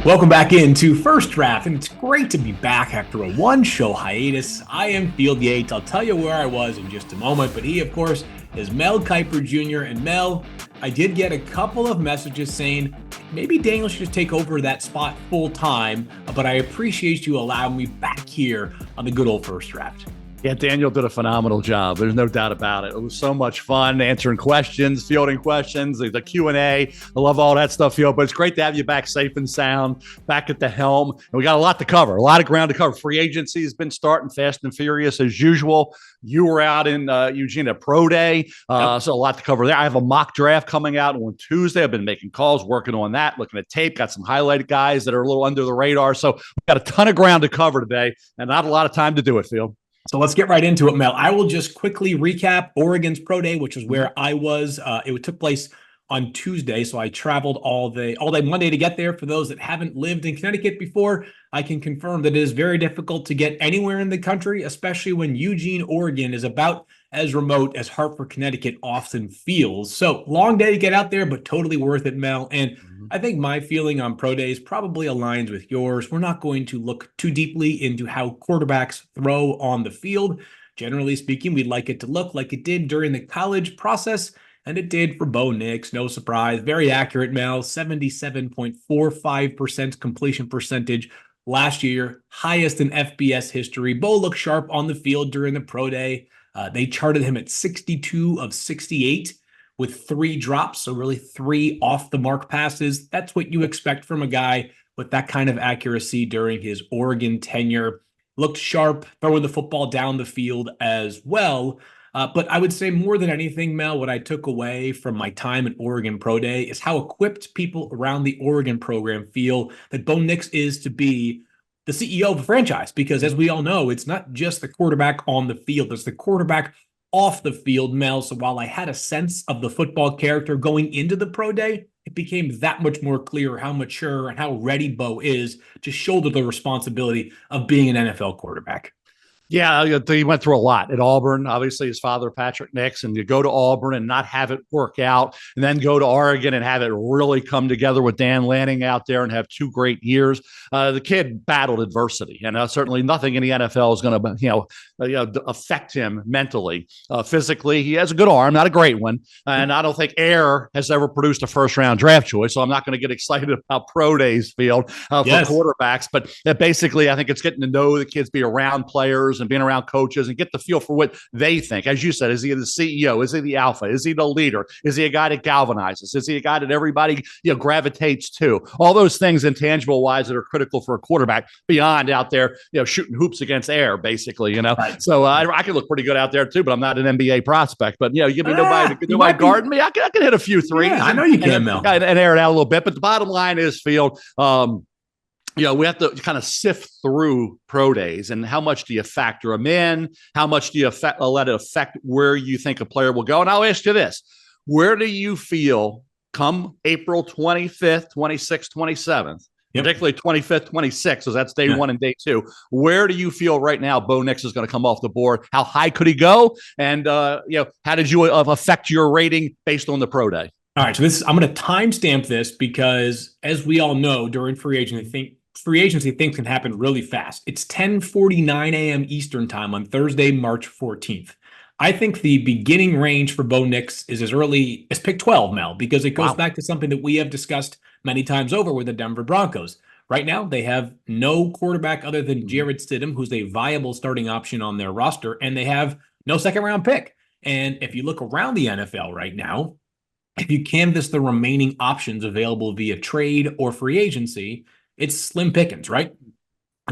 Welcome back into First Draft, and it's great to be back after a one-show hiatus. I am Field Yates. I'll tell you where I was in just a moment, but he, of course, is Mel Kiper Jr. And Mel, I did get a couple of messages saying maybe Daniel should just take over that spot full-time, but I appreciate you allowing me back here on the good old First Draft. Yeah, Daniel did a phenomenal job. There's no doubt about it. It was so much fun answering questions, fielding questions, the Q&A. I love all that stuff, Field. But it's great to have you back safe and sound, back at the helm. And we got a lot to cover, a lot of ground to cover. Free agency has been starting fast and furious as usual. You were out in Eugene at Pro Day, so a lot to cover there. I have a mock draft coming out on Tuesday. I've been making calls, working on that, looking at tape. Got some highlighted guys that are a little under the radar. So we've got a ton of ground to cover today and not a lot of time to do it, Field. So let's get right into it, Mel. I will just quickly recap Oregon's Pro Day, which is where I was. It took place on Tuesday, so I traveled all day Monday to get there. For those that haven't lived in Connecticut before, I can confirm that it is very difficult to get anywhere in the country, especially when Eugene, Oregon is about as remote as Hartford, Connecticut often feels. So long day to get out there, but totally worth it, Mel. And I think my feeling on Pro Days probably aligns with yours. We're not going to look too deeply into how quarterbacks throw on the field. Generally speaking, we'd like it to look like it did during the college process, and it did for Bo Nix. No surprise. Very accurate, Mel. 77.45% completion percentage last year, highest in FBS history. Bo looked sharp on the field during the Pro Day. They charted him at 62 of 68 with 3 drops, so really 3 off-the-mark passes. That's what you expect from a guy with that kind of accuracy during his Oregon tenure. Looked sharp, throwing the football down the field as well. But I would say more than anything, Mel, what I took away from my time at Oregon Pro Day is how equipped people around the Oregon program feel that Bo Nix is to be the CEO of the franchise. Because as we all know, it's not just the quarterback on the field, it's the quarterback off the field, Mel. So while I had a sense of the football character going into the Pro Day, it became that much more clear how mature and how ready Bo is to shoulder the responsibility of being an NFL quarterback. Yeah, he went through a lot at Auburn. Obviously, his father, Patrick Nix, and you go to Auburn and not have it work out, and then go to Oregon and have it really come together with Dan Lanning out there and have 2 great years. The kid battled adversity, and certainly nothing in the NFL is going to, affect him mentally. Physically, he has a good arm, not a great one, and I don't think air has ever produced a first-round draft choice. So I'm not going to get excited about Pro Days, Field, for quarterbacks. But basically, I think it's getting to know the kids, be around players and being around coaches and get the feel for what they think. As you said, is he the CEO? Is he the alpha? Is he the leader? Is he a guy that galvanizes? Is he a guy that everybody gravitates to? All those things intangible wise that are critical for a quarterback beyond out there, shooting hoops against air, basically, Right. So I can look pretty good out there too, but I'm not an NBA prospect. But you give me nobody guarding me. I can hit a few threes. Yeah, I know you can, Mel. And air it out a little bit. But the bottom line is, Field, we have to kind of sift through Pro Days and how much do you factor them in? How much do you let it affect where you think a player will go? And I'll ask you this. Where do you feel come April 25th, 26th, 27th, particularly 25th, 26th, because that's day 1 and day 2. Where do you feel right now Bo Nix is going to come off the board? How high could he go? And, how did you affect your rating based on the Pro Day? All right, so I'm going to timestamp this because, as we all know, during free agency, things can happen really fast. It's 10:49 a.m. Eastern time on Thursday, March 14th. I think the beginning range for Bo Nix is as early as pick 12, Mel, because it goes back to something that we have discussed many times over with the Denver Broncos. Right now, they have no quarterback other than Jarrett Stidham, who's a viable starting option on their roster, and they have no second-round pick. And if you look around the NFL right now, if you canvass the remaining options available via trade or free agency, it's slim pickings, right?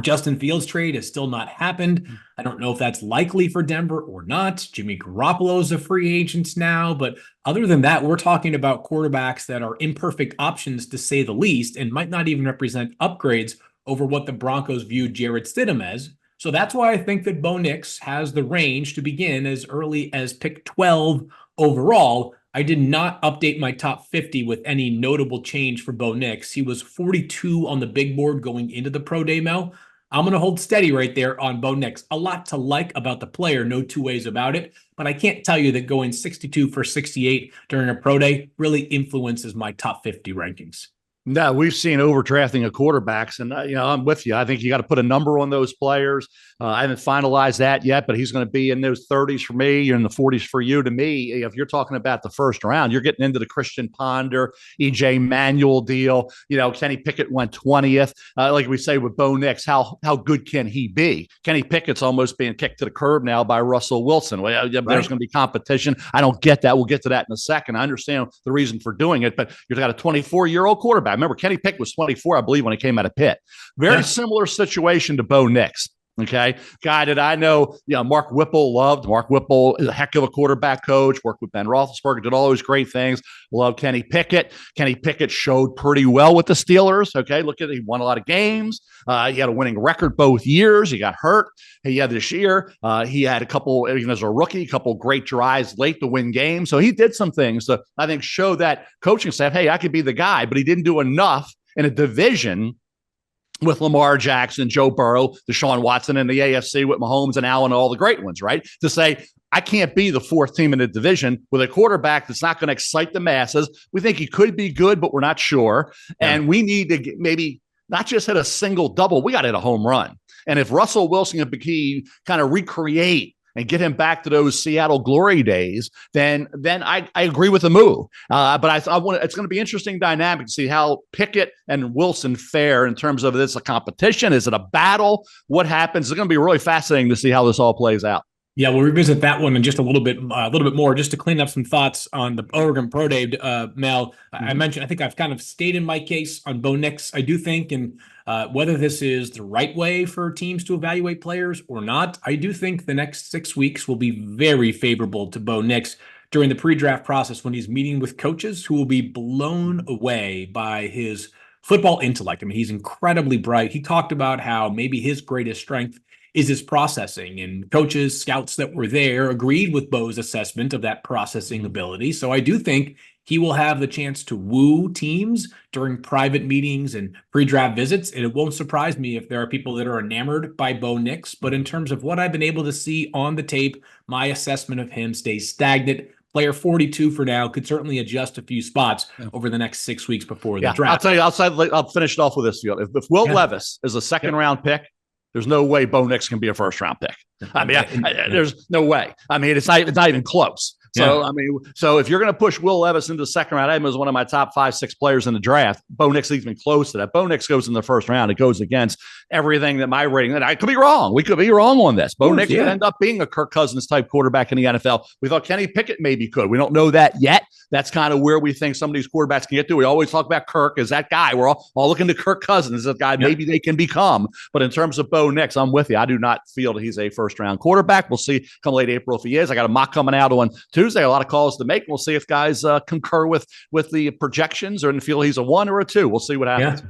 Justin Fields trade has still not happened. I don't know if that's likely for Denver or not. Jimmy Garoppolo's a free agent now, but other than that, we're talking about quarterbacks that are imperfect options to say the least and might not even represent upgrades over what the Broncos viewed Jarrett Stidham as. So that's why I think that Bo Nix has the range to begin as early as pick 12 overall. I did not update my top 50 with any notable change for Bo Nix. He was 42 on the big board going into the Pro Day, Mel. I'm going to hold steady right there on Bo Nix. A lot to like about the player, no two ways about it. But I can't tell you that going 62 for 68 during a Pro Day really influences my top 50 rankings. No, we've seen overdrafting of quarterbacks, and I'm with you. I think you got to put a number on those players. I haven't finalized that yet, but he's going to be in those 30s for me. You're in the 40s for you. To me, if you're talking about the first round, you're getting into the Christian Ponder, EJ Manuel deal. Kenny Pickett went 20th. Like we say with Bo Nix, how good can he be? Kenny Pickett's almost being kicked to the curb now by Russell Wilson. Well, there's going to be competition. I don't get that. We'll get to that in a second. I understand the reason for doing it, but you've got a 24-year-old quarterback. Remember, Kenny Pickett was 24, I believe, when he came out of Pitt. Very similar situation to Bo Nix. Okay. Guy that I know, Mark Whipple loved. Mark Whipple is a heck of a quarterback coach, worked with Ben Roethlisberger, did all those great things. Love Kenny Pickett. Kenny Pickett showed pretty well with the Steelers. Okay. Look at it. He won a lot of games. He had a winning record both years. He got hurt. He had this year. He had a couple, even as a rookie, a couple great drives late to win games. So he did some things to, I think, show that coaching staff, hey, I could be the guy, but he didn't do enough in a division with Lamar Jackson, Joe Burrow, Deshaun Watson in the AFC with Mahomes and Allen and all the great ones, right? To say, I can't be the fourth team in the division with a quarterback that's not going to excite the masses. We think he could be good, but we're not sure. Yeah. And we need to maybe not just hit a single double. We got to hit a home run. And if Russell Wilson and McKee kind of recreate and get him back to those Seattle glory days, then I agree with the move. But I want it's going to be interesting dynamic to see how Pickett and Wilson fare in terms of this a competition. Is it a battle? What happens? It's going to be really fascinating to see how this all plays out. Yeah, we'll revisit that one in just a little bit more, just to clean up some thoughts on the Oregon Pro Day, Mel. I mentioned, I think I've kind of stated my case on Bo Nix. I do think, and whether this is the right way for teams to evaluate players or not, I do think the next 6 weeks will be very favorable to Bo Nix during the pre-draft process when he's meeting with coaches who will be blown away by his football intellect. I mean, he's incredibly bright. He talked about how maybe his greatest strength is his processing, and coaches, scouts that were there agreed with Bo's assessment of that processing ability. So I do think he will have the chance to woo teams during private meetings and pre-draft visits. And it won't surprise me if there are people that are enamored by Bo Nix. But in terms of what I've been able to see on the tape, my assessment of him stays stagnant. Player 42 for now, could certainly adjust a few spots over the next 6 weeks before the draft. I'll tell you, I'll finish it off with this. If Will Levis is a second round pick, there's no way Bo Nix can be a first round pick. I mean, there's no way. I mean, it's not even close. So, I mean, so if you're going to push Will Levis into the second round, I was one of my top 5-6 players in the draft. Bo Nix even close to that. Bo Nix goes in the first round. It goes against everything that my rating, and I could be wrong. We could be wrong on this. Bo Nix could end up being a Kirk Cousins type quarterback in the NFL. We thought Kenny Pickett maybe could. We don't know that yet. That's kind of where we think some of these quarterbacks can get to. We always talk about Kirk as that guy. We're all looking to Kirk Cousins as that guy maybe they can become. But in terms of Bo Nix, I'm with you. I do not feel that he's a first-round quarterback. We'll see come late April if he is. I got a mock coming out on Tuesday. A lot of calls to make. We'll see if guys concur with the projections or feel he's a 1 or a 2. We'll see what happens.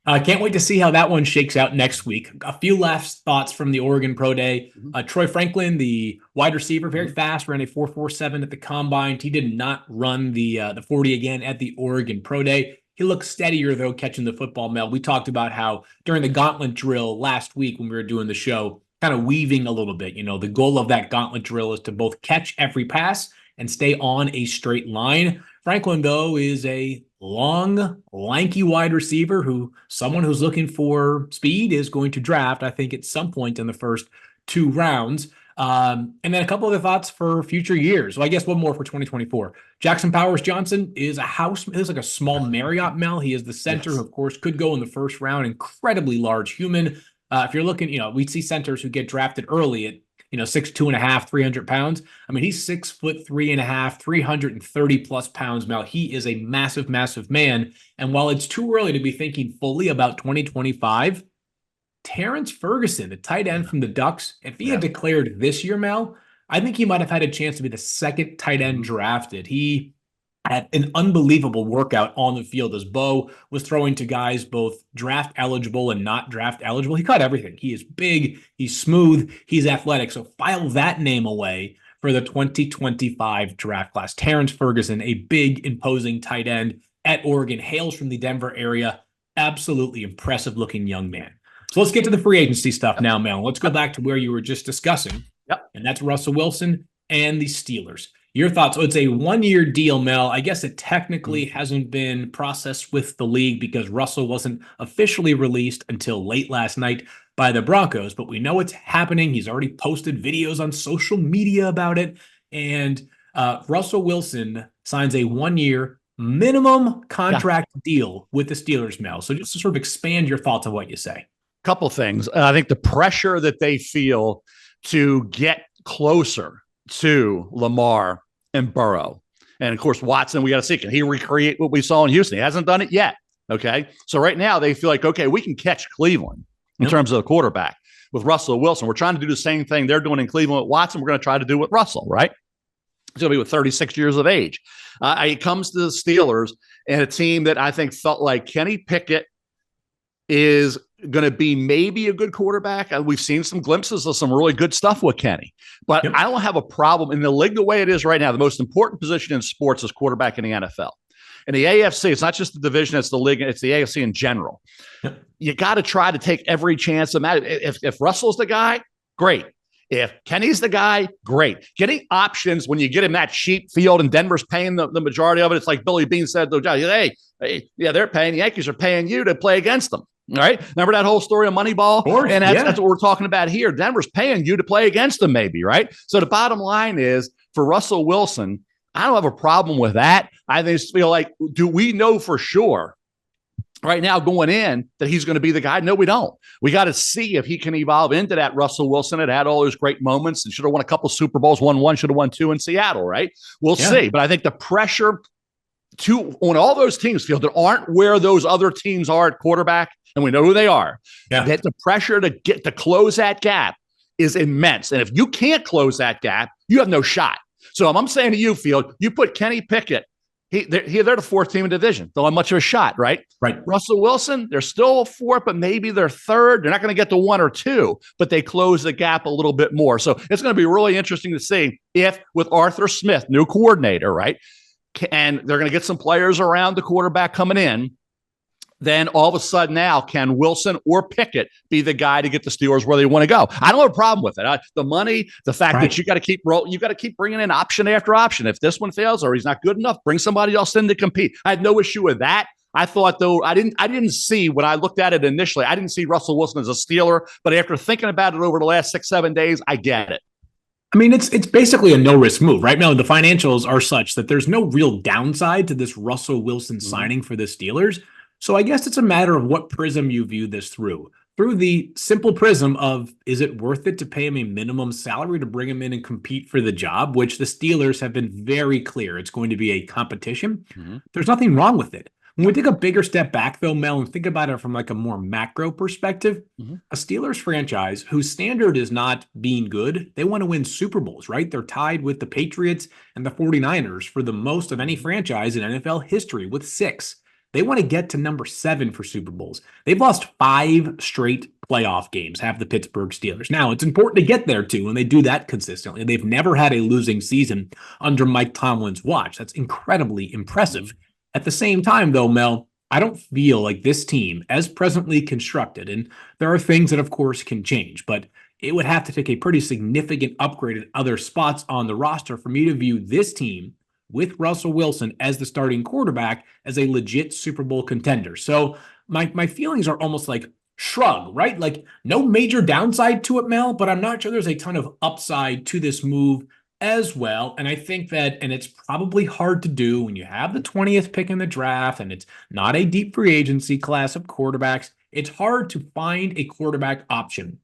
I can't wait to see how that one shakes out next week. A few last thoughts from the Oregon Pro Day. Troy Franklin, the wide receiver, very fast, ran a 4.47 at the combine. He did not run the 40 again at the Oregon Pro Day. He looks steadier, though, catching the football, Mel. We talked about how during the gauntlet drill last week when we were doing the show, kind of weaving a little bit. The goal of that gauntlet drill is to both catch every pass and stay on a straight line. Franklin, though, is a long, lanky wide receiver someone who's looking for speed is going to draft, I think, at some point in the first 2 rounds. And then a couple other thoughts for future years. Well, I guess one more for 2024. Jackson Powers Johnson is like a small Marriott, Mel. He is the center who, of course, could go in the first round. Incredibly large human. If you're looking, we see centers who get drafted early at 6'2.5", 300 pounds. I mean, he's 6'3.5", 330 plus pounds. Mel, he is a massive, massive man. And while it's too early to be thinking fully about 2025, Terrence Ferguson, the tight end from the Ducks, if he had declared this year, Mel, I think he might have had a chance to be the second tight end drafted. He had an unbelievable workout on the field as Bo was throwing to guys both draft eligible and not draft eligible. He caught everything. He is big, he's smooth, he's athletic. So file that name away for the 2025 draft class. Terrence Ferguson, a big, imposing tight end at Oregon, hails from the Denver area. Absolutely impressive looking young man. So let's get to the free agency stuff now, Mel. Let's go back to where you were just discussing. And that's Russell Wilson and the Steelers. Your thoughts? So it's a 1-year deal, Mel. I guess it technically hasn't been processed with the league because Russell wasn't officially released until late last night by the Broncos, but we know it's happening. He's already posted videos on social media about it. And Russell Wilson signs a 1-year minimum contract deal with the Steelers, Mel. So just to sort of expand your thoughts on what you say. Couple things. I think the pressure that they feel to get closer to Lamar and Burrow. And of course, Watson, we got to see, can he recreate what we saw in Houston? He hasn't done it yet. Okay. So right now they feel like, okay, we can catch Cleveland in terms of the quarterback with Russell Wilson. We're trying to do the same thing they're doing in Cleveland with Watson. We're going to try to do with Russell, right? He's going to be with 36 years of age. It comes to the Steelers and a team that I think felt like Kenny Pickett is going to be maybe a good quarterback. We've seen some glimpses of some really good stuff with Kenny, but I don't have a problem in the league the way it is right now. The most important position in sports is quarterback in the NFL. In the AFC, it's not just the division, it's the league, it's the AFC in general. You got to try to take every chance of that. If Russell's the guy, great. If Kenny's the guy, great. Getting options when you get him that cheap field and Denver's paying the majority of it, it's like Billy Beane said, hey, yeah, they're paying, the Yankees are paying you to play against them. All right. Remember that whole story of Moneyball? And that's what we're talking about here. Denver's paying you to play against them, maybe, right? So the bottom line is for Russell Wilson, I don't have a problem with that. I just feel like, do we know for sure right now going in that he's going to be the guy? No, we don't. We got to see if he can evolve into that Russell Wilson that had all those great moments and should have won a couple Super Bowls, won one, should have won two in Seattle, right? We'll see. But I think the pressure on all those teams feel that aren't where those other teams are at quarterback, and we know who they are, that the pressure to get to close that gap is immense. And if you can't close that gap, you have no shot. So I'm saying to you, Field, you put Kenny Pickett, they're the fourth team in the division. Don't have much of a shot, right? Right. Russell Wilson, they're still fourth, but maybe they're third. They're not going to get to one or two, but they close the gap a little bit more. So it's going to be really interesting to see if with Arthur Smith, new coordinator, right? And they're going to get some players around the quarterback coming in. Then all of a sudden now, can Wilson or Pickett be the guy to get the Steelers where they want to go? I don't have a problem with it. The money, the fact that you got to keep bringing in option after option. If this one fails or he's not good enough, bring somebody else in to compete. I had no issue with that. I thought, though, I didn't see when I looked at it initially, I didn't see Russell Wilson as a Steeler. But after thinking about it over the last 6-7 days, I get it. I mean, it's basically a no-risk move, right? Now, the financials are such that there's no real downside to this Russell Wilson signing for the Steelers. So I guess it's a matter of what prism you view this through. Through the simple prism of, is it worth it to pay him a minimum salary to bring him in and compete for the job, which the Steelers have been very clear it's going to be a competition. There's nothing wrong with it. When we take a bigger step back, though, Mel, and think about it from like a more macro perspective, a Steelers franchise whose standard is not being good, they want to win Super Bowls, right? They're tied with the Patriots and the 49ers for the most of any franchise in NFL history with 6. They want to get to number 7 for Super Bowls. They've lost 5 straight playoff games, have the Pittsburgh Steelers. Now, it's important to get there, too, and they do that consistently. They've never had a losing season under Mike Tomlin's watch. That's incredibly impressive. At the same time, though, Mel, I don't feel like this team, as presently constructed, and there are things that, of course, can change, but it would have to take a pretty significant upgrade at other spots on the roster for me to view this team with Russell Wilson as the starting quarterback as a legit Super Bowl contender. So my feelings are almost like shrug, right? Like no major downside to it, Mel, but I'm not sure there's a ton of upside to this move as well. And I think that, and it's probably hard to do when you have the 20th pick in the draft and it's not a deep free agency class of quarterbacks, it's hard to find a quarterback option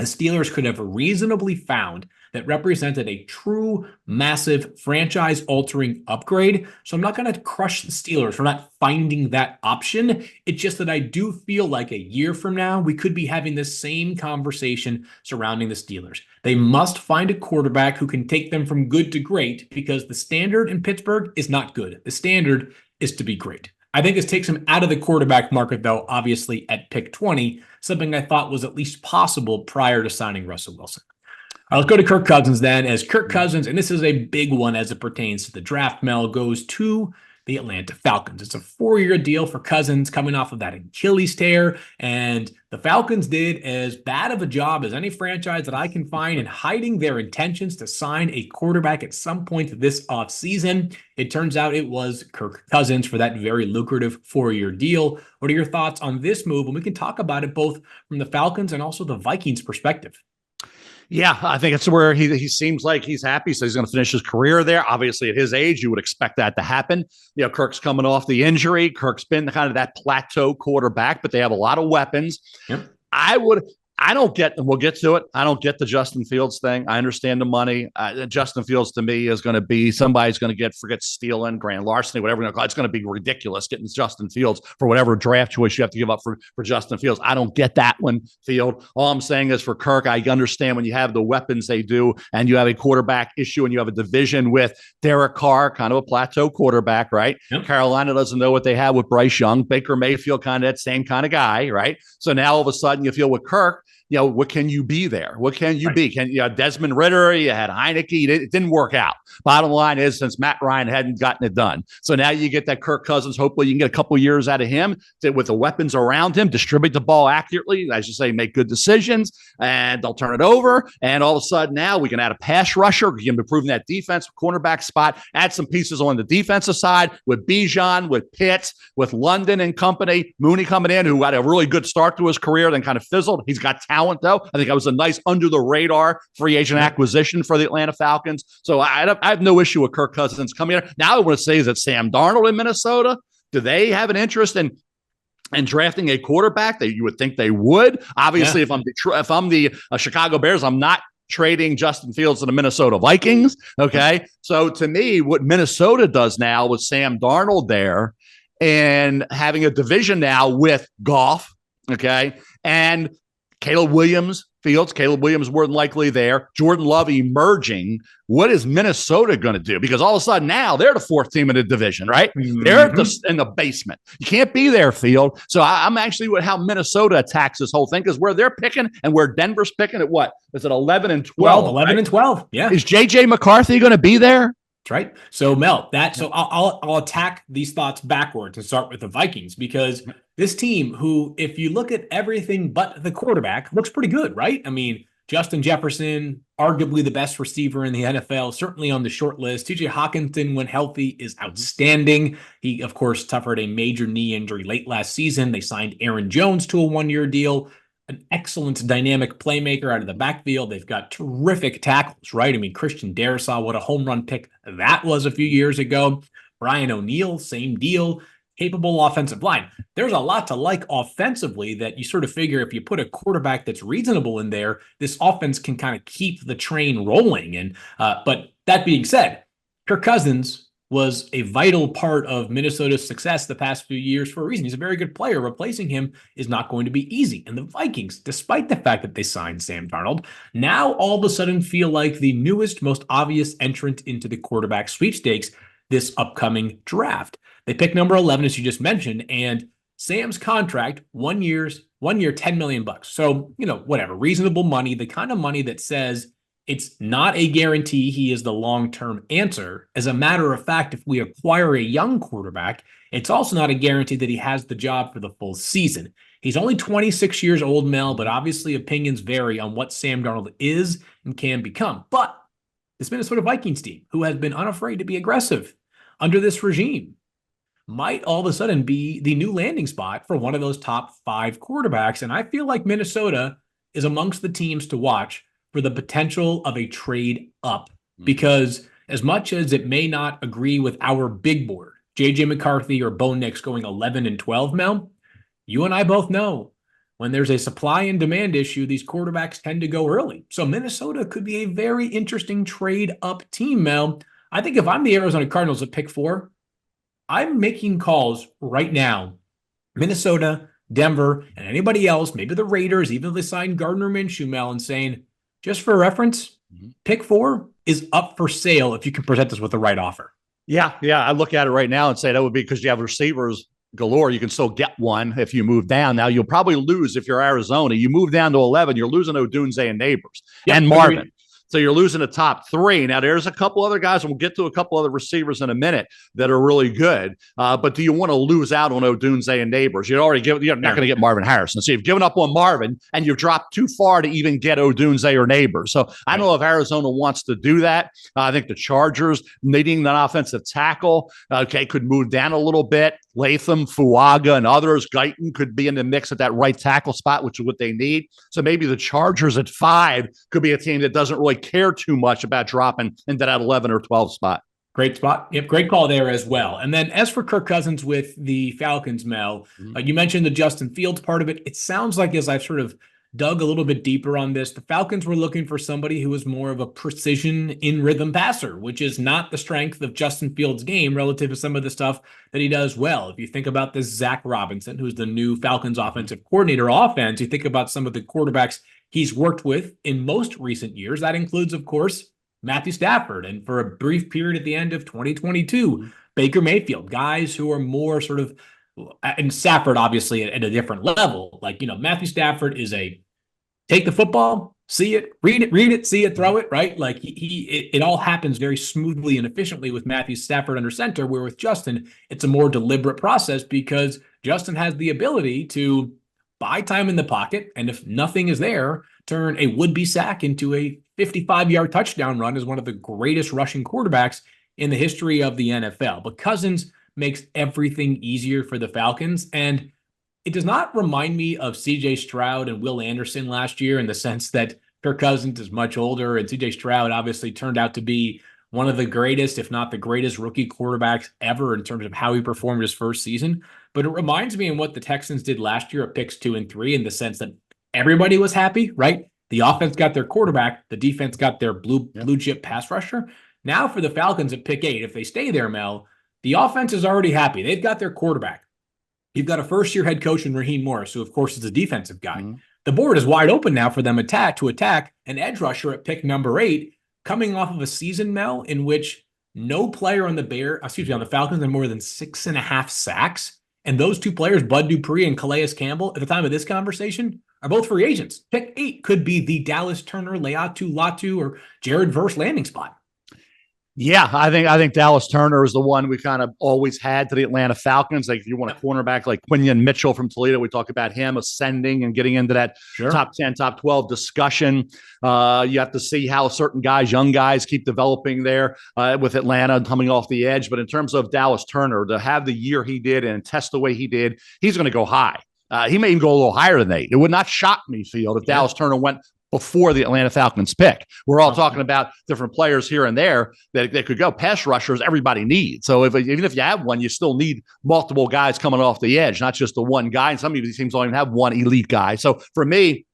the Steelers could have reasonably found that represented a true massive franchise-altering upgrade. So I'm not going to crush the Steelers for not finding that option. It's just that I do feel like a year from now, we could be having the same conversation surrounding the Steelers. They must find a quarterback who can take them from good to great because the standard in Pittsburgh is not good. The standard is to be great. I think this takes him out of the quarterback market, though, obviously at pick 20, something I thought was at least possible prior to signing Russell Wilson. Let's go to Kirk Cousins then, as Kirk Cousins, and this is a big one as it pertains to the draft, Mel, goes to the Atlanta Falcons. It's a 4-year deal for Cousins coming off of that Achilles tear. And the Falcons did as bad of a job as any franchise that I can find in hiding their intentions to sign a quarterback at some point this offseason. It turns out it was Kirk Cousins for that very lucrative 4-year deal. What are your thoughts on this move? And we can talk about it both from the Falcons and also the Vikings perspective. Yeah, I think it's where he seems like he's happy. So he's going to finish his career there. Obviously, at his age, you would expect that to happen. You know, Kirk's coming off the injury. Kirk's been kind of that plateau quarterback, but they have a lot of weapons. Yep. I don't get, and we'll get to it. I don't get the Justin Fields thing. I understand the money. Justin Fields to me is going to be somebody's going to forget stealing, grand larceny, whatever. It's going to be ridiculous getting Justin Fields for whatever draft choice you have to give up for Justin Fields. I don't get that one, Field. All I'm saying is for Kirk, I understand when you have the weapons they do and you have a quarterback issue and you have a division with Derek Carr, kind of a plateau quarterback, right? Yep. Carolina doesn't know what they have with Bryce Young. Baker Mayfield, kind of that same kind of guy, right? So now all of a sudden you feel with Kirk, you know, what can you be there? What can you be? Can you Desmond Ridder? You had Heineke. It didn't work out. Bottom line is, since Matt Ryan hadn't gotten it done, so now you get that Kirk Cousins. Hopefully, you can get a couple of years out of him with the weapons around him, distribute the ball accurately, as you say, make good decisions, and they'll turn it over. And all of a sudden, now we can add a pass rusher. We can improve that defense, cornerback spot. Add some pieces on the defensive side with Bijan, with Pitts, with London and company. Mooney coming in, who had a really good start to his career, then kind of fizzled. He's got talent, though. I think that was a nice under the radar free agent acquisition for the Atlanta Falcons. So I have no issue with Kirk Cousins coming here. Now I want to say, is that Sam Darnold in Minnesota? Do they have an interest in drafting a quarterback? That you would think they would. Obviously, if I'm the Chicago Bears, I'm not trading Justin Fields to the Minnesota Vikings. Okay. So to me, what Minnesota does now with Sam Darnold there and having a division now with Goff, okay, and Caleb Williams, Fields, Caleb Williams more than likely there, Jordan Love emerging. What is Minnesota going to do? Because all of a sudden now they're the fourth team in the division, right? Mm-hmm. They're in the basement. You can't be there, Field. So I'm actually with how Minnesota attacks this whole thing, because where they're picking and where Denver's picking at what? Is it 11 and 12? 11 and 12. Yeah. Is JJ McCarthy going to be there? That's right. So Mel, I'll attack these thoughts backwards and start with the Vikings, because this team, who, if you look at everything but the quarterback, looks pretty good, right? I mean, Justin Jefferson, arguably the best receiver in the NFL, certainly on the short list. TJ Hawkinson, when healthy, is outstanding. He, of course, suffered a major knee injury late last season. They signed Aaron Jones to a 1-year deal. An excellent dynamic playmaker out of the backfield. They've got terrific tackles, right? I mean, Christian Darrisaw, what a home run pick that was a few years ago. Brian O'Neill, same deal. Capable offensive line. There's a lot to like offensively that you sort of figure if you put a quarterback that's reasonable in there, this offense can kind of keep the train rolling. And but that being said, Kirk Cousins was a vital part of Minnesota's success the past few years for a reason. He's a very good player. Replacing him is not going to be easy. And the Vikings, despite the fact that they signed Sam Darnold, now all of a sudden feel like the newest, most obvious entrant into the quarterback sweepstakes this upcoming draft. They pick number 11, as you just mentioned, and Sam's contract, 1 year, $10 million. So, whatever, reasonable money, the kind of money that says it's not a guarantee he is the long-term answer. As a matter of fact, if we acquire a young quarterback, it's also not a guarantee that he has the job for the full season. He's only 26 years old, Mel, but obviously opinions vary on what Sam Darnold is and can become. But this Minnesota Vikings team, who has been unafraid to be aggressive under this regime, might all of a sudden be the new landing spot for one of those top 5 quarterbacks. And I feel like Minnesota is amongst the teams to watch for the potential of a trade up, because as much as it may not agree with our big board, JJ McCarthy or Bo Nix going 11 and 12, Mel, you and I both know when there's a supply and demand issue, these quarterbacks tend to go early. So Minnesota could be a very interesting trade up team, Mel. I think if I'm the Arizona Cardinals at pick 4, I'm making calls right now. Minnesota, Denver, and anybody else, maybe the Raiders, even if they signed Gardner Minshew, Mel, and saying, just for reference, pick 4 is up for sale if you can present us with the right offer. Yeah. I look at it right now and say that would be because you have receivers galore. You can still get one if you move down. Now, you'll probably lose if you're Arizona. You move down to 11, you're losing Odunze and Neighbors and Marvin. So you're losing the top three. Now, there's a couple other guys, and we'll get to a couple other receivers in a minute that are really good. But do you want to lose out on Odunze and Neighbors? You're not going to get Marvin Harrison. So you've given up on Marvin, and you've dropped too far to even get Odunze or Neighbors. So I don't know if Arizona wants to do that. I think the Chargers needing an offensive tackle, could move down a little bit. Latham, Fuaga, and others. Guyton could be in the mix at that right tackle spot, which is what they need. So maybe the Chargers at 5 could be a team that doesn't really care too much about dropping into that 11 or 12 spot. Great spot. Yep, great call there as well. And then as for Kirk Cousins with the Falcons, Mel, you mentioned the Justin Fields part of it. It sounds like, as I've sort of dug a little bit deeper on this, the Falcons were looking for somebody who was more of a precision in rhythm passer, which is not the strength of Justin Fields' game relative to some of the stuff that he does well. If you think about this Zach Robinson, who's the new Falcons offensive coordinator offense, you think about some of the quarterbacks he's worked with in most recent years. That includes, of course, Matthew Stafford, and for a brief period at the end of 2022, Baker Mayfield, guys who are more sort of, and Stafford obviously at a different level. Like, Matthew Stafford is a take the football, see it, read it, see it, throw it, right? Like it all happens very smoothly and efficiently with Matthew Stafford under center, where with Justin, it's a more deliberate process because Justin has the ability to buy time in the pocket, and if nothing is there, turn a would-be sack into a 55-yard touchdown run as one of the greatest rushing quarterbacks in the history of the NFL. But Cousins makes everything easier for the Falcons, and it does not remind me of C.J. Stroud and Will Anderson last year in the sense that Kirk Cousins is much older, and C.J. Stroud obviously turned out to be one of the greatest, if not the greatest, rookie quarterbacks ever in terms of how he performed his first season. But it reminds me of what the Texans did last year at picks 2 and 3 in the sense that everybody was happy, right? The offense got their quarterback, the defense got their blue chip pass rusher. Now for the Falcons at pick 8, if they stay there, Mel, the offense is already happy. They've got their quarterback. You've got a first-year head coach in Raheem Morris, who, of course, is a defensive guy. The board is wide open now for them to attack an edge rusher at pick number 8, coming off of a season, Mel, in which no player on the Falcons had more than 6.5 sacks. And those two players, Bud Dupree and Calais Campbell, at the time of this conversation, are both free agents. Pick 8 could be the Dallas Turner, Leatu Latu, or Jared Verse landing spot. Yeah, I think Dallas Turner is the one we kind of always had to the Atlanta Falcons. Like if you want a cornerback like Quinion Mitchell from Toledo, we talk about him ascending and getting into that top 10, top 12 discussion. You have to see how certain guys, young guys, keep developing there with Atlanta coming off the edge. But in terms of Dallas Turner, to have the year he did and test the way he did, he's going to go high. He may even go a little higher than 8. It would not shock me, Field, if Dallas Turner went before the Atlanta Falcons pick. We're all talking about different players here and there that could go. Pass rushers, everybody needs. So even if you have one, you still need multiple guys coming off the edge, not just the one guy. And some of these teams don't even have one elite guy. So for me,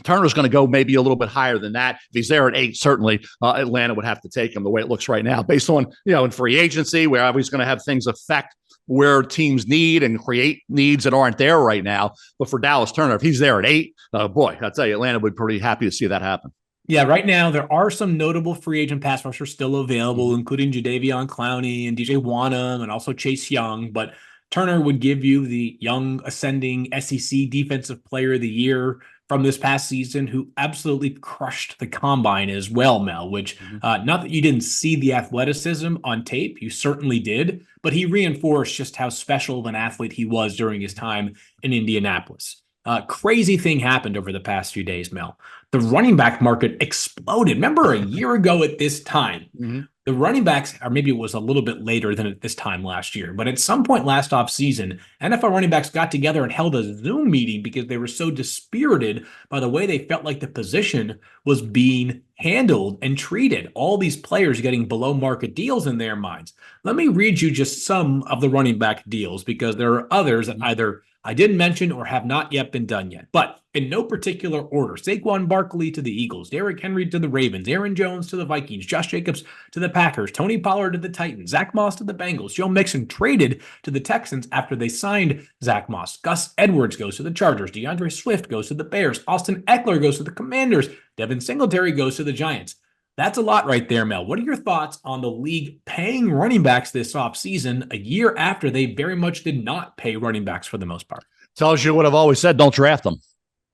Turner's going to go maybe a little bit higher than that. If he's there at 8, certainly Atlanta would have to take him the way it looks right now, based on, in free agency, where he's going to have things affect where teams need and create needs that aren't there right now. But for Dallas Turner, if he's there at 8, boy, I'll tell you, Atlanta would be pretty happy to see that happen. Yeah, right now there are some notable free agent pass rushers still available, including Jadeveon Clowney and DJ Wanham and also Chase Young. But Turner would give you the young ascending SEC Defensive Player of the Year from this past season, who absolutely crushed the combine as well, Mel, which not that you didn't see the athleticism on tape, you certainly did, but he reinforced just how special of an athlete he was during his time in Indianapolis. Crazy thing happened over the past few days, Mel. The running back market exploded. Remember a year ago at this time, the running backs, or maybe it was a little bit later than at this time last year, but at some point last offseason, NFL running backs got together and held a Zoom meeting because they were so dispirited by the way they felt like the position was being handled and treated. All these players getting below market deals in their minds. Let me read you just some of the running back deals, because there are others that either I didn't mention or have not yet been done yet. But in no particular order: Saquon Barkley to the Eagles, Derrick Henry to the Ravens, Aaron Jones to the Vikings, Josh Jacobs to the Packers, Tony Pollard to the Titans, Zach Moss to the Bengals, Joe Mixon traded to the Texans after they signed Zach Moss, Gus Edwards goes to the Chargers, DeAndre Swift goes to the Bears, Austin Eckler goes to the Commanders, Devin Singletary goes to the Giants. That's a lot right there, Mel. What are your thoughts on the league paying running backs this offseason, a year after they very much did not pay running backs for the most part? Tells you what I've always said: don't draft them.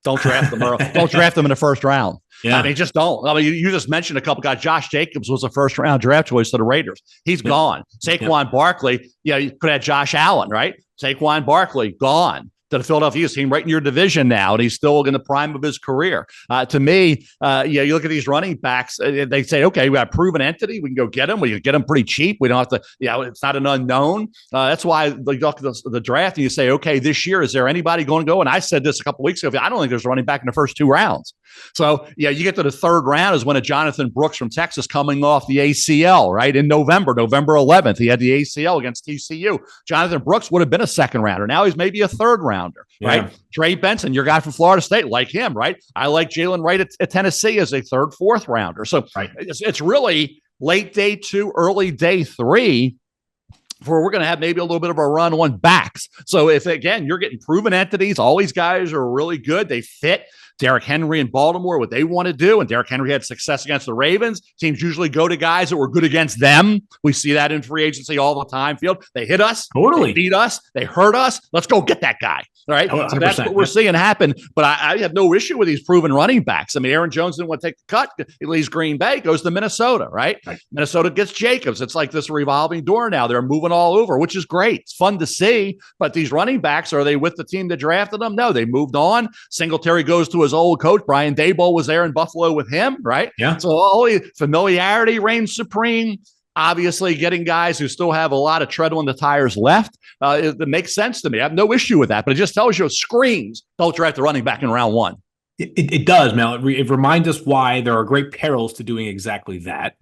Don't draft them early. Don't draft them in the first round. Yeah. I mean, just don't. I mean, you just mentioned a couple guys. Josh Jacobs was a first round draft choice to the Raiders. He's gone. Saquon Barkley, you could have Josh Allen, right? Saquon Barkley, gone to the Philadelphia Eagles team right in your division now, and he's still in the prime of his career. To me, you look at these running backs, they say, okay, we got a proven entity. We can go get them. We can get them pretty cheap. We don't have to, it's not an unknown. That's why you look at the draft and you say, okay, this year, is there anybody going to go? And I said this a couple of weeks ago, I don't think there's a running back in the first 2 rounds. So, you get to the 3rd round is when a Jonathan Brooks from Texas coming off the ACL, right? In November 11th, he had the ACL against TCU. Jonathan Brooks would have been a 2nd rounder. Now he's maybe a 3rd rounder, right? Trey Benson, your guy from Florida State, like him, right? I like Jalen Wright at Tennessee as a 3rd, 4th rounder. So it's really late day 2, early day 3 where we're going to have maybe a little bit of a run on backs. So if, again, you're getting proven entities, all these guys are really good. They fit Derrick Henry in Baltimore, what they want to do. And Derrick Henry had success against the Ravens. Teams usually go to guys that were good against them. We see that in free agency all the time. Field, they hit us, they beat us, they hurt us. Let's go get that guy. All right. So that's what we're seeing happen. But I have no issue with these proven running backs. I mean, Aaron Jones didn't want to take the cut. He leaves Green Bay, goes to Minnesota, right? Minnesota gets Jacobs. It's like this revolving door now. They're moving all over, which is great. It's fun to see. But these running backs, are they with the team that drafted them? No, they moved on. Singletary goes to his old coach. Brian Daboll was there in Buffalo with him, right? Yeah. So all familiarity reigns supreme. Obviously, getting guys who still have a lot of tread on the tires left, it makes sense to me. I have no issue with that, but it just tells you, it screams, don't draft the running back in round 1. It does, Mel. It reminds us why there are great perils to doing exactly that.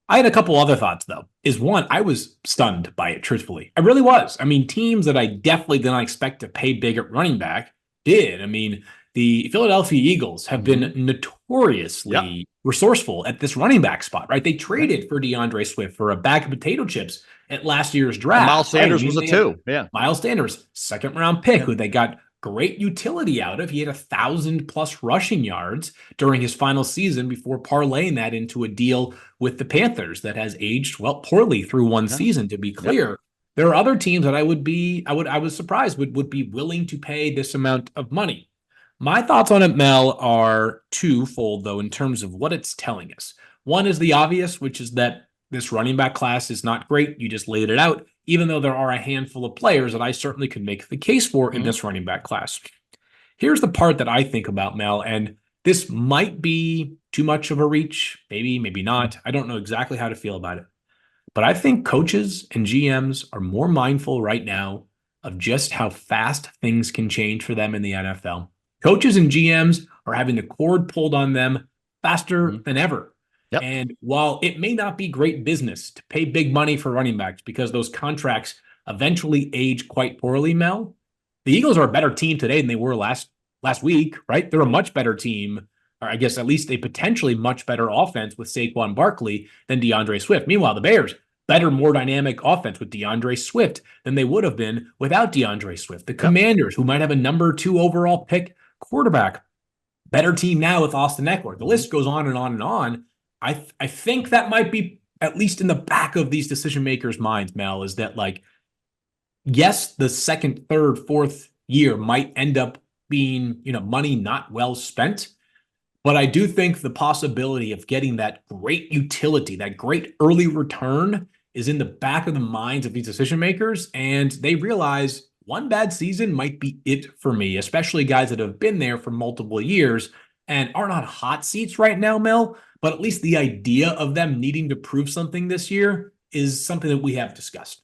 I had a couple other thoughts, though. One, I was stunned by it, truthfully. I really was. I mean, teams that I definitely did not expect to pay big at running back did. I mean, the Philadelphia Eagles have been notoriously resourceful at this running back spot, right? They traded for DeAndre Swift for a bag of potato chips at last year's draft. And Miles Sanders was a 2. Yeah. Miles Sanders, 2nd round pick, who they got great utility out of. He had 1,000+ rushing yards during his final season before parlaying that into a deal with the Panthers that has aged, poorly through one season, to be clear. There are other teams that I was surprised would be willing to pay this amount of money. My thoughts on it, Mel, are twofold, though, in terms of what it's telling us. One is the obvious, which is that this running back class is not great. You just laid it out, even though there are a handful of players that I certainly could make the case for in this running back class. Here's the part that I think about, Mel, and this might be too much of a reach. Maybe, maybe not. I don't know exactly how to feel about it. But I think coaches and GMs are more mindful right now of just how fast things can change for them in the NFL. Coaches and GMs are having the cord pulled on them faster than ever. And while it may not be great business to pay big money for running backs because those contracts eventually age quite poorly, Mel, the Eagles are a better team today than they were last week, right? They're a much better team, or I guess at least a potentially much better offense with Saquon Barkley than DeAndre Swift. Meanwhile, the Bears, better, more dynamic offense with DeAndre Swift than they would have been without DeAndre Swift. The Commanders, who might have a number 2 overall pick quarterback, better team now with Austin Eckler. The list goes on and on and on. I think that might be, at least in the back of these decision makers' minds, Mel, is that, like, yes, the 2nd, 3rd, 4th year might end up being, money not well spent. But I do think the possibility of getting that great utility, that great early return, is in the back of the minds of these decision makers. And they realize one bad season might be it for me, especially guys that have been there for multiple years and are not hot seats right now, Mel. But at least the idea of them needing to prove something this year is something that we have discussed.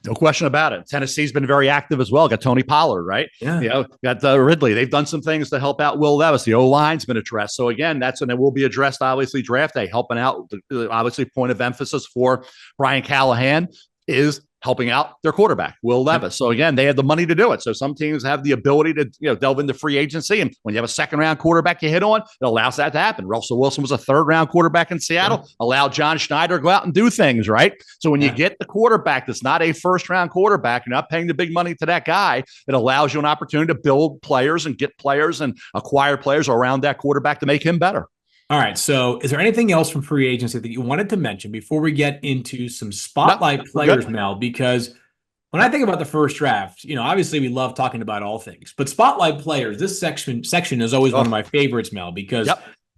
No question about it. Tennessee's been very active as well. Got Tony Pollard, right? Yeah. Got Ridley. They've done some things to help out Will Levis. The O-line's been addressed. So again, and it will be addressed, obviously, draft day, helping out. Obviously, point of emphasis for Brian Callahan is helping out their quarterback, Will Levis. So again, they had the money to do it. So some teams have the ability to delve into free agency. And when you have a 2nd round quarterback you hit on, it allows that to happen. Russell Wilson was a 3rd round quarterback in Seattle, allowed John Schneider to go out and do things, right? So when you get the quarterback that's not a 1st round quarterback, you're not paying the big money to that guy, it allows you an opportunity to build players and get players and acquire players around that quarterback to make him better. All right. So is there anything else from free agency that you wanted to mention before we get into some spotlight players, Mel? Because When I think about the first draft, obviously we love talking about all things, but spotlight players, this section is always one of my favorites, Mel, because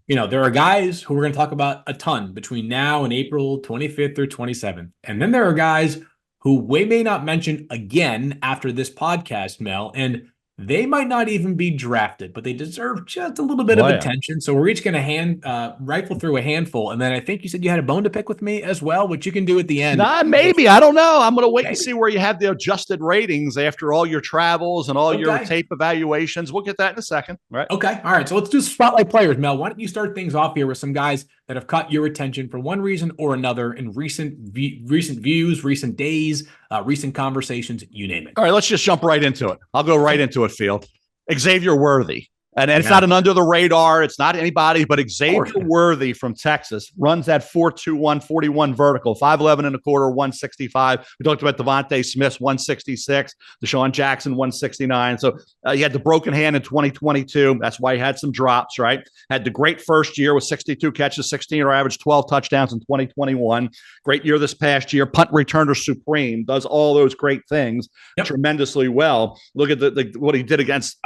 there are guys who we're going to talk about a ton between now and April 25th or 27th. And then there are guys who we may not mention again after this podcast, Mel, and they might not even be drafted, but they deserve just a little bit of attention. So we're each going to rifle through a handful. And then I think you said you had a bone to pick with me as well, which you can do at the end. Maybe. I don't know. I'm going to wait and see where you have the adjusted ratings after all your travels and all your tape evaluations. We'll get that in a second. Right. Okay. All right. So let's do spotlight players. Mel, why don't you start things off here with some guys that have caught your attention for one reason or another in recent views, recent days, recent conversations, you name it. All right, let's just jump right into it. I'll go right into it, Field. Xavier Worthy. And it's not an under the radar. It's not anybody, but Xavier Worthy from Texas runs that 4.21, 41 vertical, 5'11 and a quarter, 165. We talked about Devontae Smith's 166, Deshaun Jackson 169. So he had the broken hand in 2022. That's why he had some drops, right? Had the great first year with 62 catches, 16 or average, 12 touchdowns in 2021. Great year this past year. Punt returner supreme, does all those great things tremendously well. Look at what he did against,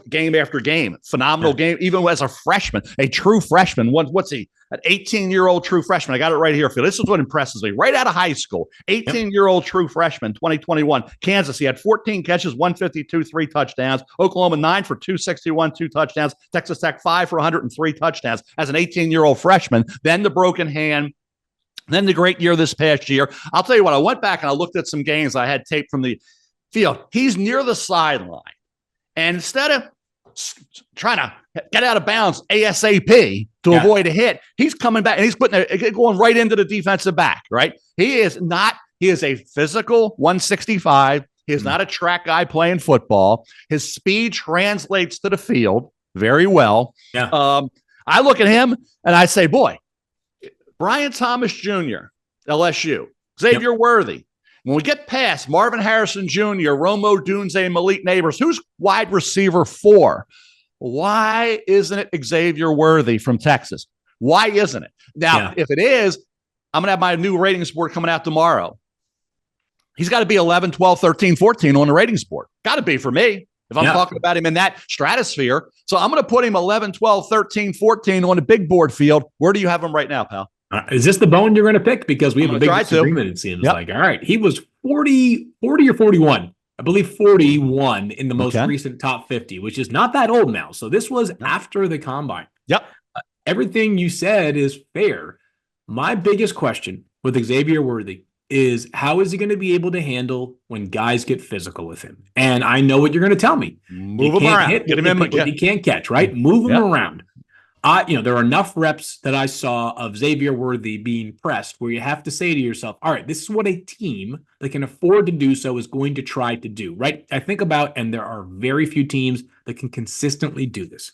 game after game, phenomenal game, even as a freshman, a true freshman. What's he? An 18-year-old true freshman. I got it right here, Phil. This is what impresses me. Right out of high school, 18-year-old true freshman, 2021. Kansas, he had 14 catches, 152, 3 touchdowns. Oklahoma, 9 for 261, 2 touchdowns. Texas Tech, 5 for 103 touchdowns as an 18-year-old freshman. Then the broken hand. Then the great year this past year. I'll tell you what, I went back and I looked at some games. I had tape from the field. He's near the sideline. And instead of trying to get out of bounds ASAP to avoid a hit, he's coming back and he's going right into the defensive back, right? He is a physical 165. He is not a track guy playing football. His speed translates to the field very well. I look at him and I say, boy, Brian Thomas Jr., LSU, Xavier Worthy. When we get past Marvin Harrison Jr., Romo Dunze, and Malik Neighbors, who's wide receiver 4? Why isn't it Xavier Worthy from Texas? Why isn't it? Now, if it is, I'm going to have my new ratings board coming out tomorrow. He's got to be 11, 12, 13, 14 on the ratings board. Got to be for me if I'm talking about him in that stratosphere. So I'm going to put him 11, 12, 13, 14 on the big board field. Where do you have him right now, pal? Is this the bone you're going to pick? Because we have a big disagreement, it seems like. All right. He was 40 or 41. I believe 41 in the most recent top 50, which is not that old now. So this was after the combine. Everything you said is fair. My biggest question with Xavier Worthy is how is he going to be able to handle when guys get physical with him? And I know what you're going to tell me. Move him around. Get him in what he can't catch, right? Move him around. There are enough reps that I saw of Xavier Worthy being pressed where you have to say to yourself, all right, this is what a team that can afford to do so is going to try to do, right? I think about, and there are very few teams that can consistently do this,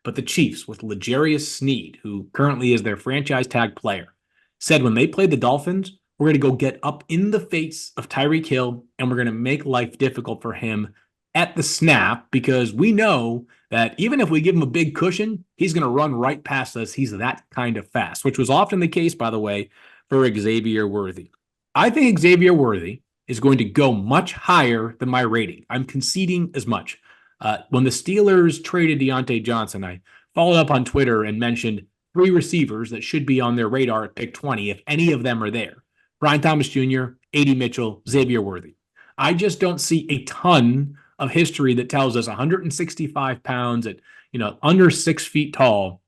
but the Chiefs with L'Jarius Sneed, who currently is their franchise tag player, said when they played the Dolphins, we're going to go get up in the face of Tyreek Hill and we're going to make life difficult for him at the snap because we know that even if we give him a big cushion, he's going to run right past us. He's that kind of fast, which was often the case, by the way, for Xavier Worthy. I think Xavier Worthy is going to go much higher than my rating. I'm conceding as much. When the Steelers traded Deontay Johnson, I followed up on Twitter and mentioned 3 receivers that should be on their radar at pick 20 if any of them are there. Brian Thomas Jr., A.D. Mitchell, Xavier Worthy. I just don't see a ton of history that tells us 165 pounds at, under 6 feet tall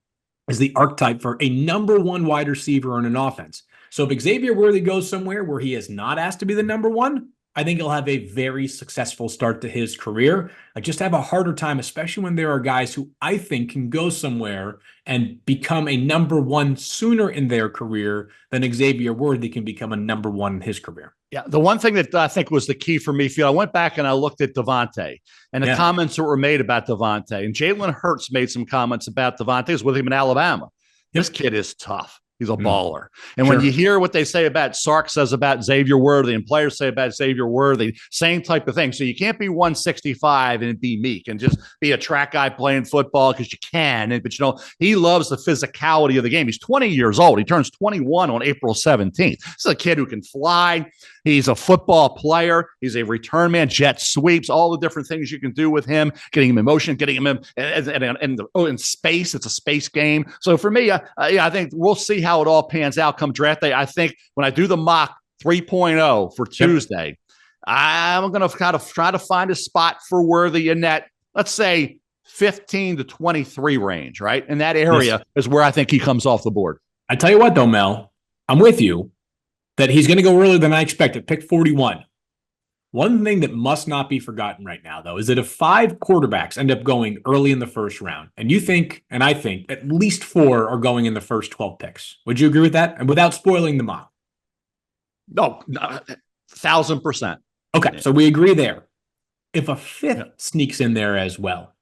is the archetype for a number 1 wide receiver in an offense. So if Xavier Worthy goes somewhere where he is not asked to be the number 1, I think he'll have a very successful start to his career. I just have a harder time, especially when there are guys who I think can go somewhere and become a number 1 sooner in their career than Xavier Worthy can become a number 1 in his career. Yeah, the one thing that I think was the key for me, Phil, I went back and I looked at Devontae and the comments that were made about Devontae. And Jalen Hurts made some comments about Devontae. He was with him in Alabama. This kid is tough. He's a baller. And when you hear what they say about Sark says about Xavier Worthy and players say about Xavier Worthy, same type of thing. So you can't be 165 and be meek and just be a track guy playing football because you can. But, he loves the physicality of the game. He's 20 years old. He turns 21 on April 17th. This is a kid who can fly. He's a football player. He's a return man, jet sweeps, all the different things you can do with him, getting him in motion, getting him in space. It's a space game. So for me, I think we'll see how it all pans out come draft day. I think when I do the mock 3.0 for Tuesday, I'm going to kind of try to find a spot for Worthy in that, let's say, 15 to 23 range, right? In that area is where I think he comes off the board. I tell you what, though, Mel, I'm with you that he's going to go earlier than I expected. Pick 41. One thing that must not be forgotten right now, though, is that if 5 quarterbacks end up going early in the first round, and you think, and I think, at least 4 are going in the first 12 picks. Would you agree with that? And without spoiling the mock? No, 1,000%. Okay, so we agree there. If a 5th sneaks in there as well,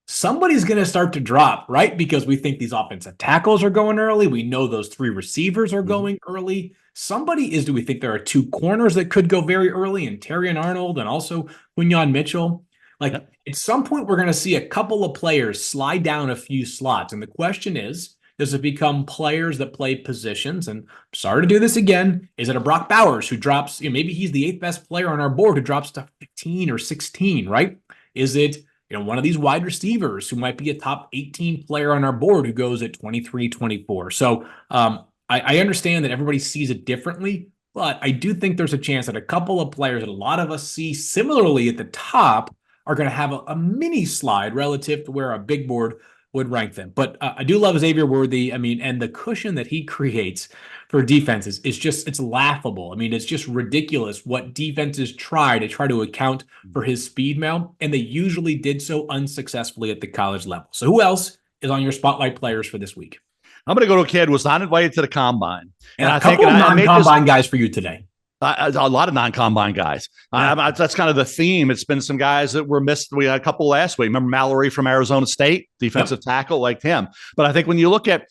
somebody's going to start to drop, right? Because we think these offensive tackles are going early. We know those 3 receivers are going early. Do we think there are 2 corners that could go very early, and Terry and Arnold, and also Quinyon Mitchell? At some point, we're going to see a couple of players slide down a few slots. And the question is, does it become players that play positions? And I'm sorry to do this again. Is it a Brock Bowers who drops, maybe he's the 8th best player on our board who drops to 15 or 16, right? Is it one of these wide receivers who might be a top 18 player on our board who goes at 23, 24. So I understand that everybody sees it differently, but I do think there's a chance that a couple of players that a lot of us see similarly at the top are going to have a mini slide relative to where a big board would rank them. But I do love Xavier Worthy. And the cushion that he creates for defenses is it's laughable. It's just ridiculous what defenses try to account for his speed, Mel, and they usually did so unsuccessfully at the college level. So who else is on your spotlight players for this week? I'm going to go to a kid who was not invited to the combine. And I think non-combine guys for you today. A lot of non-combine guys. That's kind of the theme. It's been some guys that were missed. We had a couple last week. Remember Mallory from Arizona State, defensive tackle, like him. But I think when you look at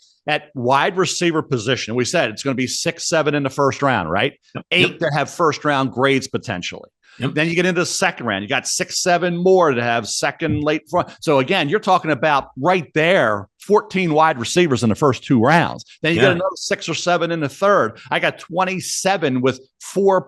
wide receiver position, we said it's going to be 6, 7 in the first round, right? 8 that have first round grades potentially. Then you get into the second round. You got 6, 7 more to have second, late front. So again, you're talking about right there, 14 wide receivers in the first 2 rounds. Then you get another 6 or 7 in the third. I got 27 with 4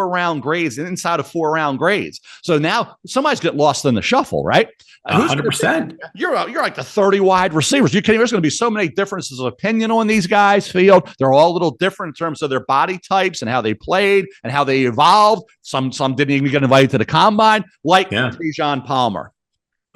round grades inside of 4 round grades. So now somebody's getting lost in the shuffle, right? 100%. You're like the 30 wide receivers. There's going to be so many differences of opinion on these guys' field. They're all a little different in terms of their body types and how they played and how they evolved. Some didn't even get invited to the combine, like Tejan Palmer.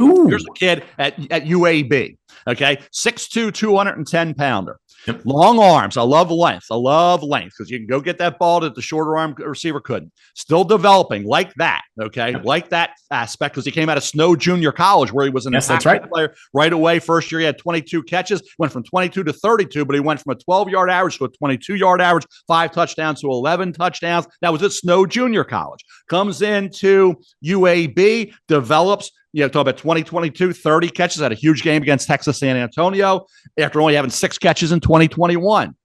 Ooh. Here's a kid at UAB. Okay, 6'2", 210-pounder. Long arms. I love length because you can go get that ball that the shorter arm receiver couldn't. Still developing like that. Okay, like that aspect because he came out of Snow Junior College where he was an impactful player right away. First year he had 22 catches, went from 22 to 32, but he went from a 12-yard average to a 22-yard average, 5 touchdowns to 11 touchdowns. That was at Snow Junior College. Comes into UAB, develops. Talk about 2022, 30 catches, had a huge game against Texas San Antonio after only having 6 catches in 2021.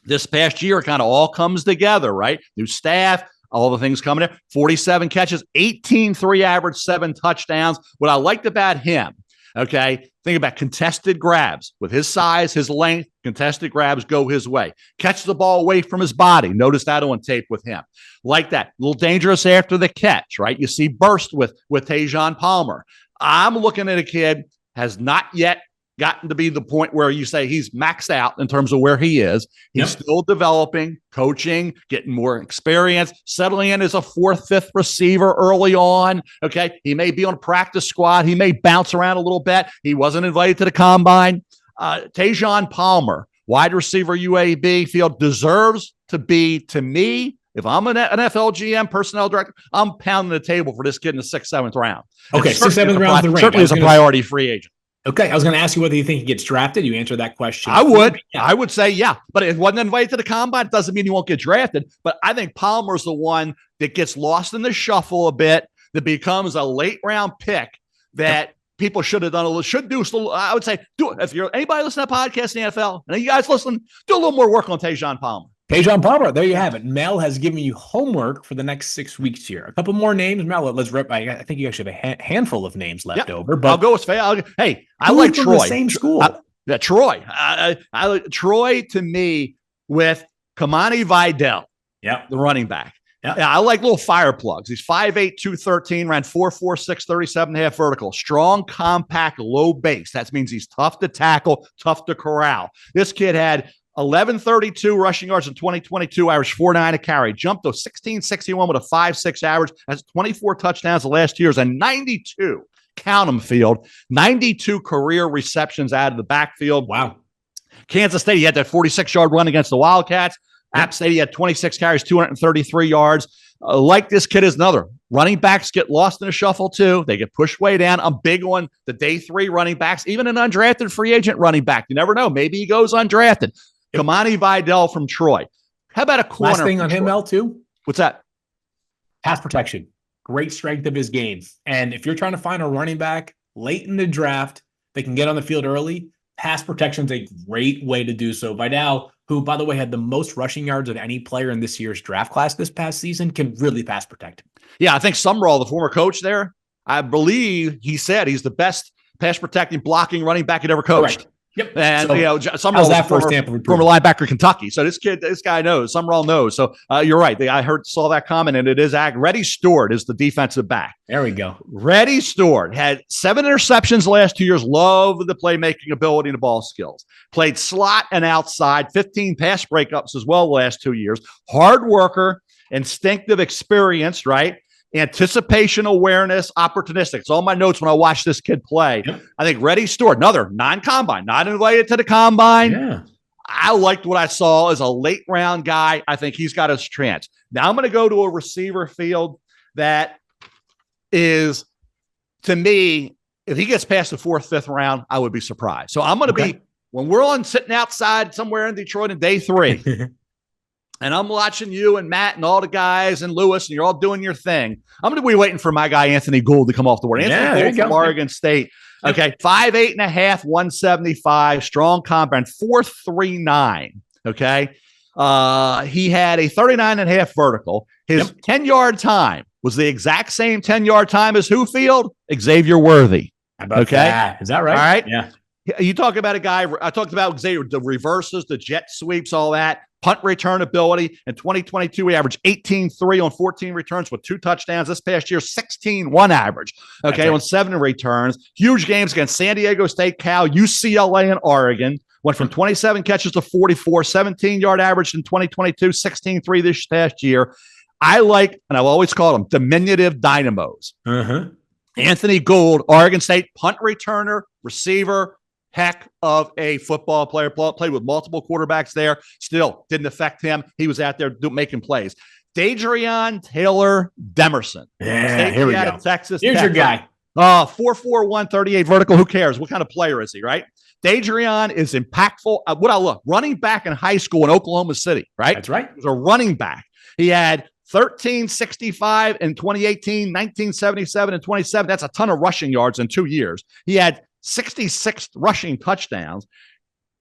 This past year, it kind of all comes together, right? New staff, all the things coming in. 47 catches, 18-3 average, 7 touchdowns. What I liked about him, okay, think about contested grabs. With his size, his length, contested grabs go his way. Catch the ball away from his body. Notice that on tape with him. Like that. A little dangerous after the catch, right? You see burst with Tejan Palmer. I'm looking at a kid has not yet gotten to be the point where you say he's maxed out in terms of where he is. He's still developing, coaching, getting more experience, settling in as a 4th, 5th receiver early on. Okay. He may be on a practice squad. He may bounce around a little bit. He wasn't invited to the combine. Tejan Palmer, wide receiver UAB field, deserves to be, to me, if I'm an NFL GM, personnel director, I'm pounding the table for this kid in the 6th, 7th round. Okay, 6th, 7th round. Certainly is a priority free agent. Okay, I was going to ask you whether you think he gets drafted. You answered that question. I would. Yeah. I would say, but it wasn't invited to the combine. It doesn't mean he won't get drafted. But I think Palmer's the one that gets lost in the shuffle a bit, that becomes a late round pick that people should have done I would say, do it. If you're anybody listening to that podcast in the NFL, and you guys listen, do a little more work on Tejan Palmer. Tejan Palmer, there you have it. Mel has given you homework for the next 6 weeks here. A couple more names, Mel. Let's rip. I think you actually have a handful of names left over. But I'll go with Faye. Hey, I like Troy. The same school. Troy. I like Troy to me with Kamani Vidal. Yeah. the running back. Yeah. Yeah, I like little fire plugs. He's 5'8", 213, ran 4.46, 37.5 vertical. Strong, compact, low base. That means he's tough to tackle, tough to corral. This kid had 1132 rushing yards in 2022, averaged 4.9 a carry. Jumped to 1661 with a 5.6 average. Has 24 touchdowns the last 2 years and 92, count them, Field, 92 career receptions out of the backfield. Wow. Kansas State, he had that 46-yard run against the Wildcats. App State, he had 26 carries, 233 yards. Like this kid is another. Running backs get lost in a shuffle too. They get pushed way down. I'm big on the day 3 running backs, even an undrafted free agent running back. You never know. Maybe he goes undrafted. Yep. Kamani Vidal from Troy. How about a corner? Last thing on him, Mel, too. What's that? Pass protection. Great strength of his game. And if you're trying to find a running back late in the draft that can get on the field early, pass protection is a great way to do so. Vidal, who, by the way, had the most rushing yards of any player in this year's draft class this past season, can really pass protect him. Yeah, I think Summerall, the former coach there, I believe he said he's the best pass protecting, blocking running back he'd ever coached. Correct. Yep. And, so, Summerall was former linebacker Kentucky. So this guy knows. Summerall knows. So you're right. I saw that comment, and it is Reddy Stewart is the defensive back. There we go. Reddy Stewart had 7 interceptions the last 2 years. Love the playmaking ability and the ball skills. Played slot and outside, 15 pass breakups as well the last 2 years. Hard worker, instinctive experience, right? Anticipation, awareness, opportunistic. It's all my notes when I watch this kid play. Yep. I think Reddy Stewart, another non-combine, not invited to the combine. Yeah. I liked what I saw as a late round guy. I think he's got his chance. Now I'm going to go to a receiver field that is, to me, if he gets past the 4th, 5th round, I would be surprised. So I'm going to be, when we're on sitting outside somewhere in Detroit in day 3, and I'm watching you and Matt and all the guys and Lewis, and you're all doing your thing, I'm going to be waiting for my guy Anthony Gould to come off the board. Anthony Gould from Oregon State. Okay, 5'8.5", 175, strong compound, 4.39. Okay, he had a 39.5 vertical. His 10-yard time was the exact same 10-yard time as who Field? Xavier Worthy. That? Is that right? All right. Yeah. You talk about a guy. I talked about Xavier, the reverses, the jet sweeps, all that. Punt return ability. In 2022, he averaged 18.3 on 14 returns with 2 touchdowns. This past year, 16.1 average. Okay, on 7 returns. Huge games against San Diego State, Cal, UCLA, and Oregon. Went from 27 catches to 44, 17-yard average in 2022, 16.3 this past year. I like, and I've always called them diminutive dynamos. Anthony Gould, Oregon State, punt returner, receiver, heck of a football player. Played with multiple quarterbacks there. Still didn't affect him. He was out there making plays. Dadrian Taylor Demerson. Yeah, here we go. Texas. Here's your guy. 4.4, 138 vertical. Who cares? What kind of player is he, right? Dadrian is impactful. Running back in high school in Oklahoma City, right? That's right. He was a running back. He had 1365 in 2018, 1977 and 27. That's a ton of rushing yards in 2 years. He had 66 rushing touchdowns.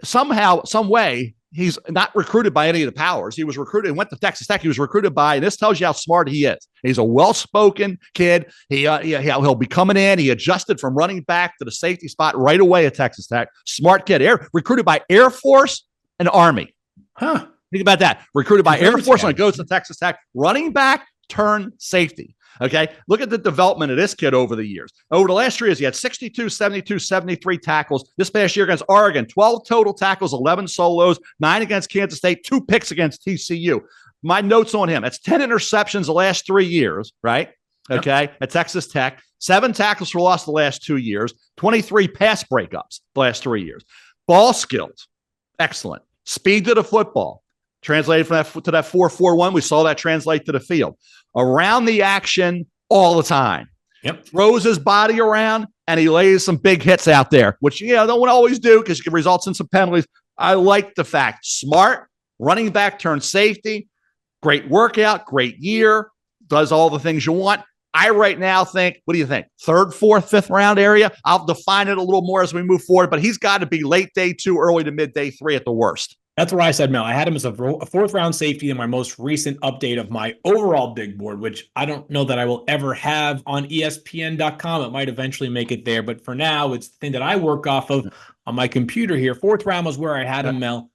Somehow, some way, he's not recruited by any of the powers. He was recruited and went to Texas Tech. He was recruited by, and this tells you how smart he is. He's a well-spoken kid. He'll be coming in. He adjusted from running back to the safety spot right away at Texas Tech. Smart kid. Recruited by Air Force and Army. Huh. Think about that. Recruited by Air Force and goes to Texas Tech. Running back, turn safety. Okay, look at the development of this kid over the years. Over the last 3 years, he had 62, 72, 73 tackles. This past year against Oregon, 12 total tackles, 11 solos, 9 against Kansas State, 2 picks against TCU. My notes on him, that's 10 interceptions the last 3 years, right? Okay, at Texas Tech, 7 tackles for loss the last 2 years, 23 pass breakups the last 3 years. Ball skills, excellent. Speed to the football. Translated from that to that 4.41, we saw that translate to the field. Around the action all the time. Yep. Throws his body around, and he lays some big hits out there, which, don't always do because it results in some penalties. I like the fact. Smart, running back turned safety, great workout, great year, does all the things you want. I right now think, what do you think? 3rd, 4th, 5th round area? I'll define it a little more as we move forward, but he's got to be late day 2, early to mid day 3 at the worst. That's where I said, Mel. I had him as a 4th round safety in my most recent update of my overall big board, which I don't know that I will ever have on ESPN.com. It might eventually make it there, but for now, it's the thing that I work off of on my computer here. 4th round was where I had him, Mel.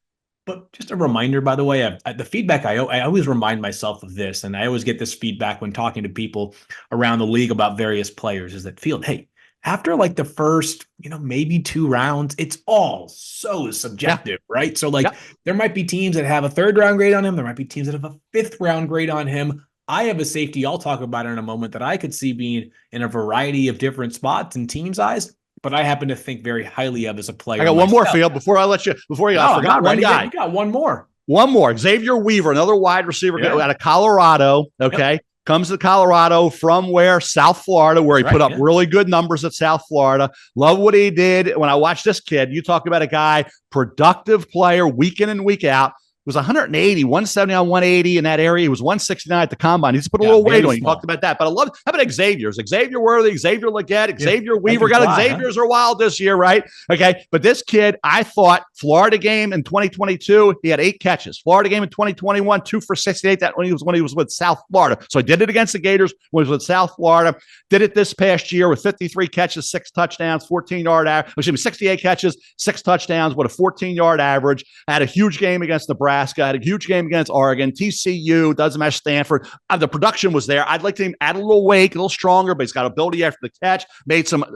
But just a reminder, by the way, the feedback I always remind myself of this, and I always get this feedback when talking to people around the league about various players, is that Field, hey, after like the first, maybe 2 rounds, it's all so Yeah. subjective, right? So like Yeah. there might be teams that have a 3rd round grade on him. There might be teams that have a 5th round grade on him. I have a safety I'll talk about in a moment that I could see being in a variety of different spots and team size, but I happen to think very highly of as a I player got one more, myself. Field, before I let you, No, I I'm forgot not one ready yet. guy. You got one more. One more, Xavier Weaver, another wide receiver Yeah. out of Colorado. Okay. Yep. Comes to Colorado from where? South Florida, where he Right. put up Yeah. really good numbers at South Florida. Love what he did. When I watched this kid, you talk about a guy, productive player, week in and week out. Was 180, 170 on 180 in that area. He was 169 at the combine. He's put a little weight on. You talked about that, but I love. How about Xavier's? Xavier Worthy, Xavier Leggett, Xavier Weaver. Got Xavier's are wild this year, right? Okay, but this kid, I thought Florida game in 2022, he had 8 catches. Florida game in 2021, 2 for 68. That when he was with South Florida. So he did it against the Gators when he was with South Florida. Did it this past year with 53 catches, 6 touchdowns, 14-yard average. Excuse me, 68 catches, 6 touchdowns, with a 14-yard average. Had a huge game against Nebraska. Had a huge game against Oregon, TCU, doesn't matter, Stanford. The production was there. I'd like to add a little weight, a little stronger, but he's got ability after the catch,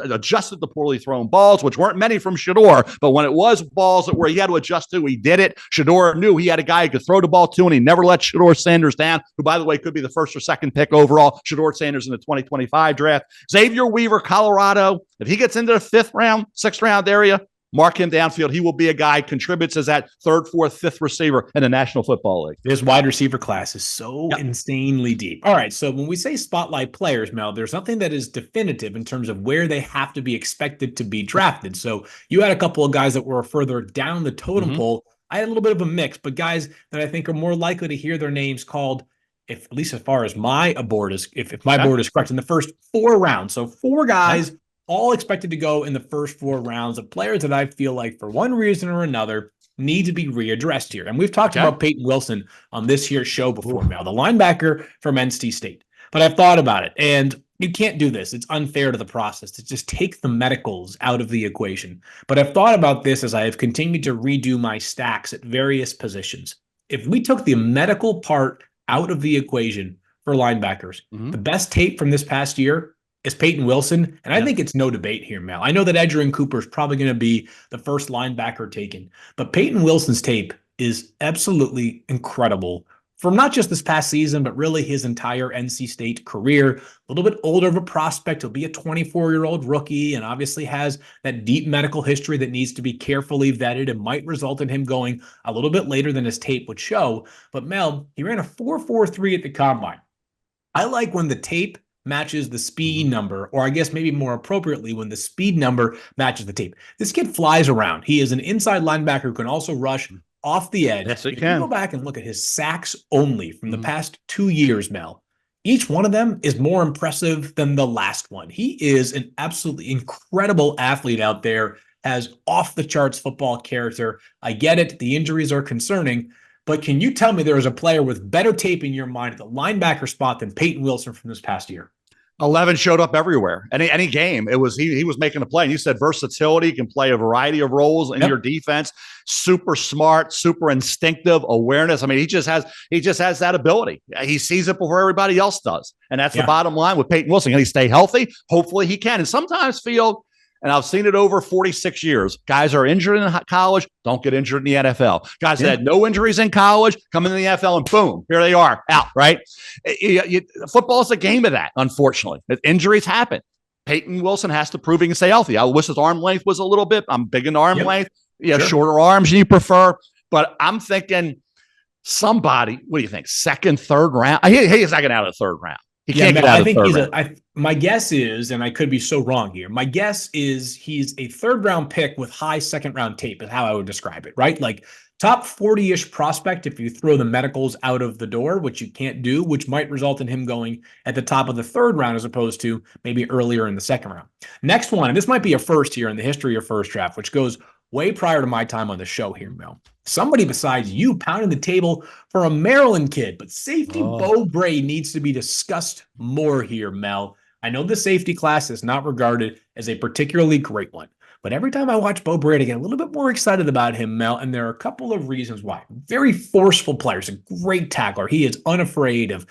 adjusted the poorly thrown balls, which weren't many from Shedeur, but when it was balls that where he had to adjust to, he did it. Shedeur knew he had a guy he could throw the ball to, and he never let Shedeur Sanders down, who, by the way, could be the 1st or 2nd pick overall. Shedeur Sanders in the 2025 draft. Xavier Weaver, Colorado. If he gets into the 5th round, 6th round area, mark him downfield. He will be a guy, contributes as that 3rd, 4th, 5th receiver in the National Football League. This wide receiver class is so insanely deep. All right, so when we say spotlight players, Mel, there's nothing that is definitive in terms of where they have to be expected to be drafted. So you had a couple of guys that were further down the totem pole. I had a little bit of a mix, but guys that I think are more likely to hear their names called, if at least as far as my board is, if my board is correct, in the first 4 rounds. So 4 guys all expected to go in the first 4 rounds of players that I feel like for one reason or another need to be readdressed here. And we've talked about Peyton Wilson on this here show before, Mel, the linebacker from NC State. But I've thought about it, and you can't do this. It's unfair to the process to just take the medicals out of the equation. But I've thought about this as I have continued to redo my stacks at various positions. If we took the medical part out of the equation for linebackers, the best tape from this past year is Peyton Wilson, and I think it's no debate here, Mel. I know that Edgerrin Cooper is probably going to be the first linebacker taken, but Peyton Wilson's tape is absolutely incredible from not just this past season, but really his entire NC State career. A little bit older of a prospect. He'll be a 24-year-old rookie and obviously has that deep medical history that needs to be carefully vetted and might result in him going a little bit later than his tape would show. But Mel, he ran a 4.43 at the combine. I like when the tape matches the speed number, or I guess maybe more appropriately, when the speed number matches the tape. This kid flies around. He is an inside linebacker who can also rush off the edge. Yes, he if can. you go back and look at his sacks only from the past 2 years, Mel, each one of them is more impressive than the last one. He is an absolutely incredible athlete out there, has off-the-charts football character. I get it. The injuries are concerning. But can you tell me there is a player with better tape in your mind at the linebacker spot than Peyton Wilson from this past year? 11 showed up everywhere. Any game, it was he was making a play. And you said versatility, can play a variety of roles in your defense. Super smart, super instinctive awareness. I mean, he just has that ability. He sees it before everybody else does, and that's the bottom line with Peyton Wilson. Can he stay healthy? Hopefully, he can. And sometimes, Field, and I've seen it over 46 years. Guys are injured in college, don't get injured in the NFL. Guys that had no injuries in college, come into the NFL, and boom, here they are, out, right? Football is a game of that, unfortunately. Injuries happen. Peyton Wilson has to prove he can stay healthy. I wish his arm length was a little bit. I'm big in arm length. Shorter arms than you prefer. But I'm thinking somebody, what do you think, 2nd, 3rd round? He's not getting out of the 3rd round. He can't get out of the 3rd round. My guess is, and I could be so wrong here, my guess is he's a 3rd round pick with high 2nd round tape is how I would describe it, right? Like top 40-ish prospect if you throw the medicals out of the door, which you can't do, which might result in him going at the top of the 3rd round as opposed to maybe earlier in the 2nd round. Next one, and this might be a first here in the history of First Draft, which goes way prior to my time on the show here, Mel. Somebody besides you pounding the table for a Maryland kid, but safety Bo Bray needs to be discussed more here, Mel. I know the safety class is not regarded as a particularly great one, But every time I watch Bo Brady, I get a little bit more excited about him, Mel, and there are a couple of reasons why. Very forceful player. He's a great tackler. He is unafraid of,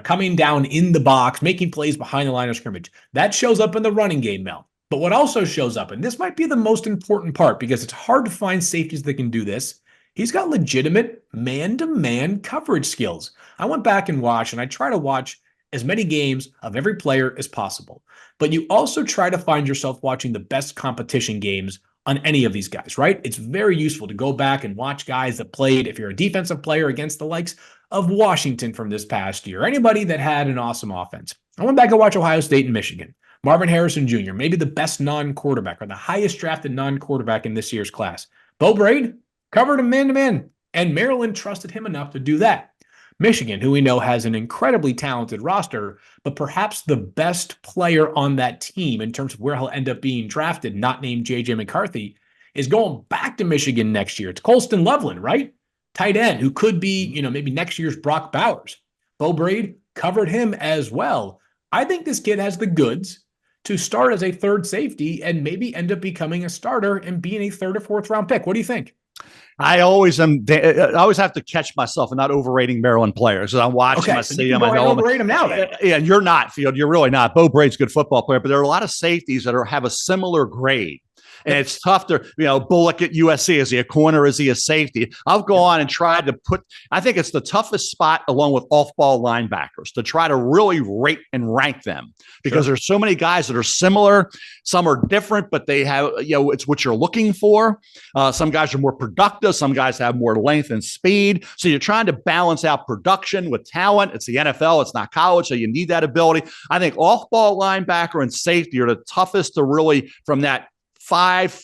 coming down in the box, making plays behind the line of scrimmage. That shows up in the running game, Mel. But what also shows up, and this might be the most important part because it's hard to find safeties that can do this, he's got legitimate man-to-man coverage skills. I went back and watched, and I try to watch as many games of every player as possible. But you also try to find yourself watching the best competition games on any of these guys, right? It's very useful to go back and watch guys that played, if you're a defensive player, against the likes of Washington from this past year, anybody that had an awesome offense. I went back and watched Ohio State and Michigan. Marvin Harrison Jr., maybe the best non-quarterback or the highest drafted non-quarterback in this year's class. Bo Brady covered him man-to-man, and Maryland trusted him enough to do that. Michigan, who we know has an incredibly talented roster, but perhaps the best player on that team in terms of where he'll end up being drafted, not named J.J. McCarthy, is going back to Michigan next year. It's Colston Loveland, right? Tight end, who could be, maybe next year's Brock Bowers. Bo Brady covered him as well. I think this kid has the goods to start as a third safety and maybe end up becoming a starter and being a third or fourth round pick. What do you think? I always have to catch myself and not overrating Maryland players. I'm watching, I see them. I know overrate them now. Yeah, and you're not, Field. You're really not. Bo Brady's a good football player, but there are a lot of safeties that have a similar grade. And it's tough to, Bullock at USC. Is he a corner? Is he a safety? I'll go on and try to I think it's the toughest spot along with off-ball linebackers to try to really rate and rank them because there's so many guys that are similar. Some are different, but they have, it's what you're looking for. Some guys are more productive. Some guys have more length and speed. So you're trying to balance out production with talent. It's the NFL. It's not college. So you need that ability. I think off-ball linebacker and safety are the toughest to really, from that 5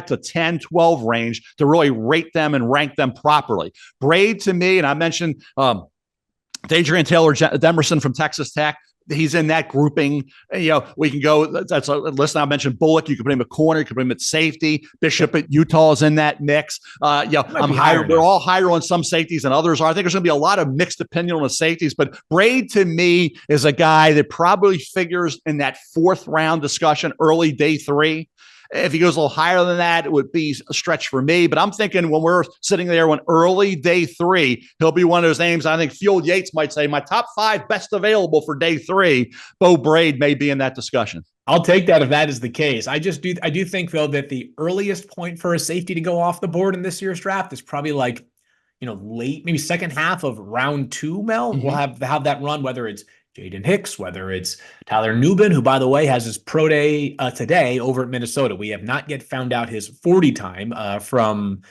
to 10, 12 range to really rate them and rank them properly. Braid to me, and I mentioned Adrian Taylor Demerson from Texas Tech. He's in that grouping. We can go. That's a listen. I mentioned Bullock. You can put him at corner. You can put him at safety. Bishop at Utah is in that mix. I'm higher. We're all higher on some safeties than others are. I think there's going to be a lot of mixed opinion on the safeties, but Braid to me is a guy that probably figures in that fourth round discussion, early day 3. If he goes a little higher than that, it would be a stretch for me. But I'm thinking when we're sitting there on early day 3, he'll be one of those names. I think Field Yates might say my top 5 best available for day 3. Bo Braid may be in that discussion. I'll take that if that is the case. I do think, though, that the earliest point for a safety to go off the board in this year's draft is probably late, maybe second half of round 2, Mel. Mm-hmm. We'll have that run, whether it's Jaden Hicks, whether it's Tyler Nubin, who, by the way, has his pro day today over at Minnesota. We have not yet found out his 40 time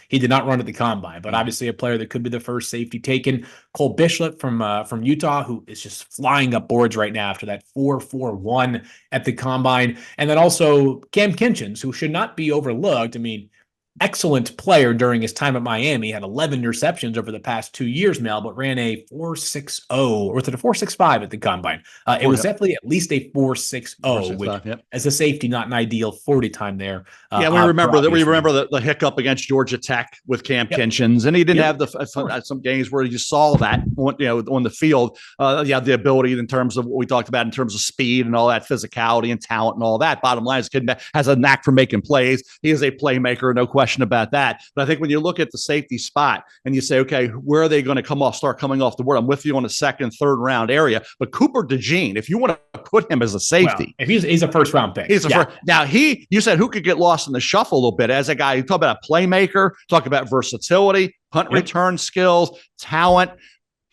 he did not run at the combine, but obviously a player that could be the first safety taken. Cole Bishop from Utah, who is just flying up boards right now after that 4.41 at the combine. And then also Cam Kinchins, who should not be overlooked. I mean, excellent player during his time at Miami, had 11 interceptions over the past 2 years, Mel, but ran a 4.60 or was it a 4.65 at the combine? It was definitely at least a 4.60, which as a safety, not an ideal 40 time there. We remember that. We remember the hiccup against Georgia Tech with Cam Kinchins, and he didn't have some games where you just saw that on the field. The ability in terms of what we talked about in terms of speed and all that physicality and talent and all that. Bottom line is, kid has a knack for making plays. He is a playmaker, no question about that. But I think when you look at the safety spot and you say, okay, where are they going to start coming off the board? I'm with you on the second, third round area. But Cooper DeJean, if you want to put him as a safety, if he's a first round pick. Now you said who could get lost in the shuffle a little bit as a guy. You talk about a playmaker, talk about versatility, punt return skills, talent.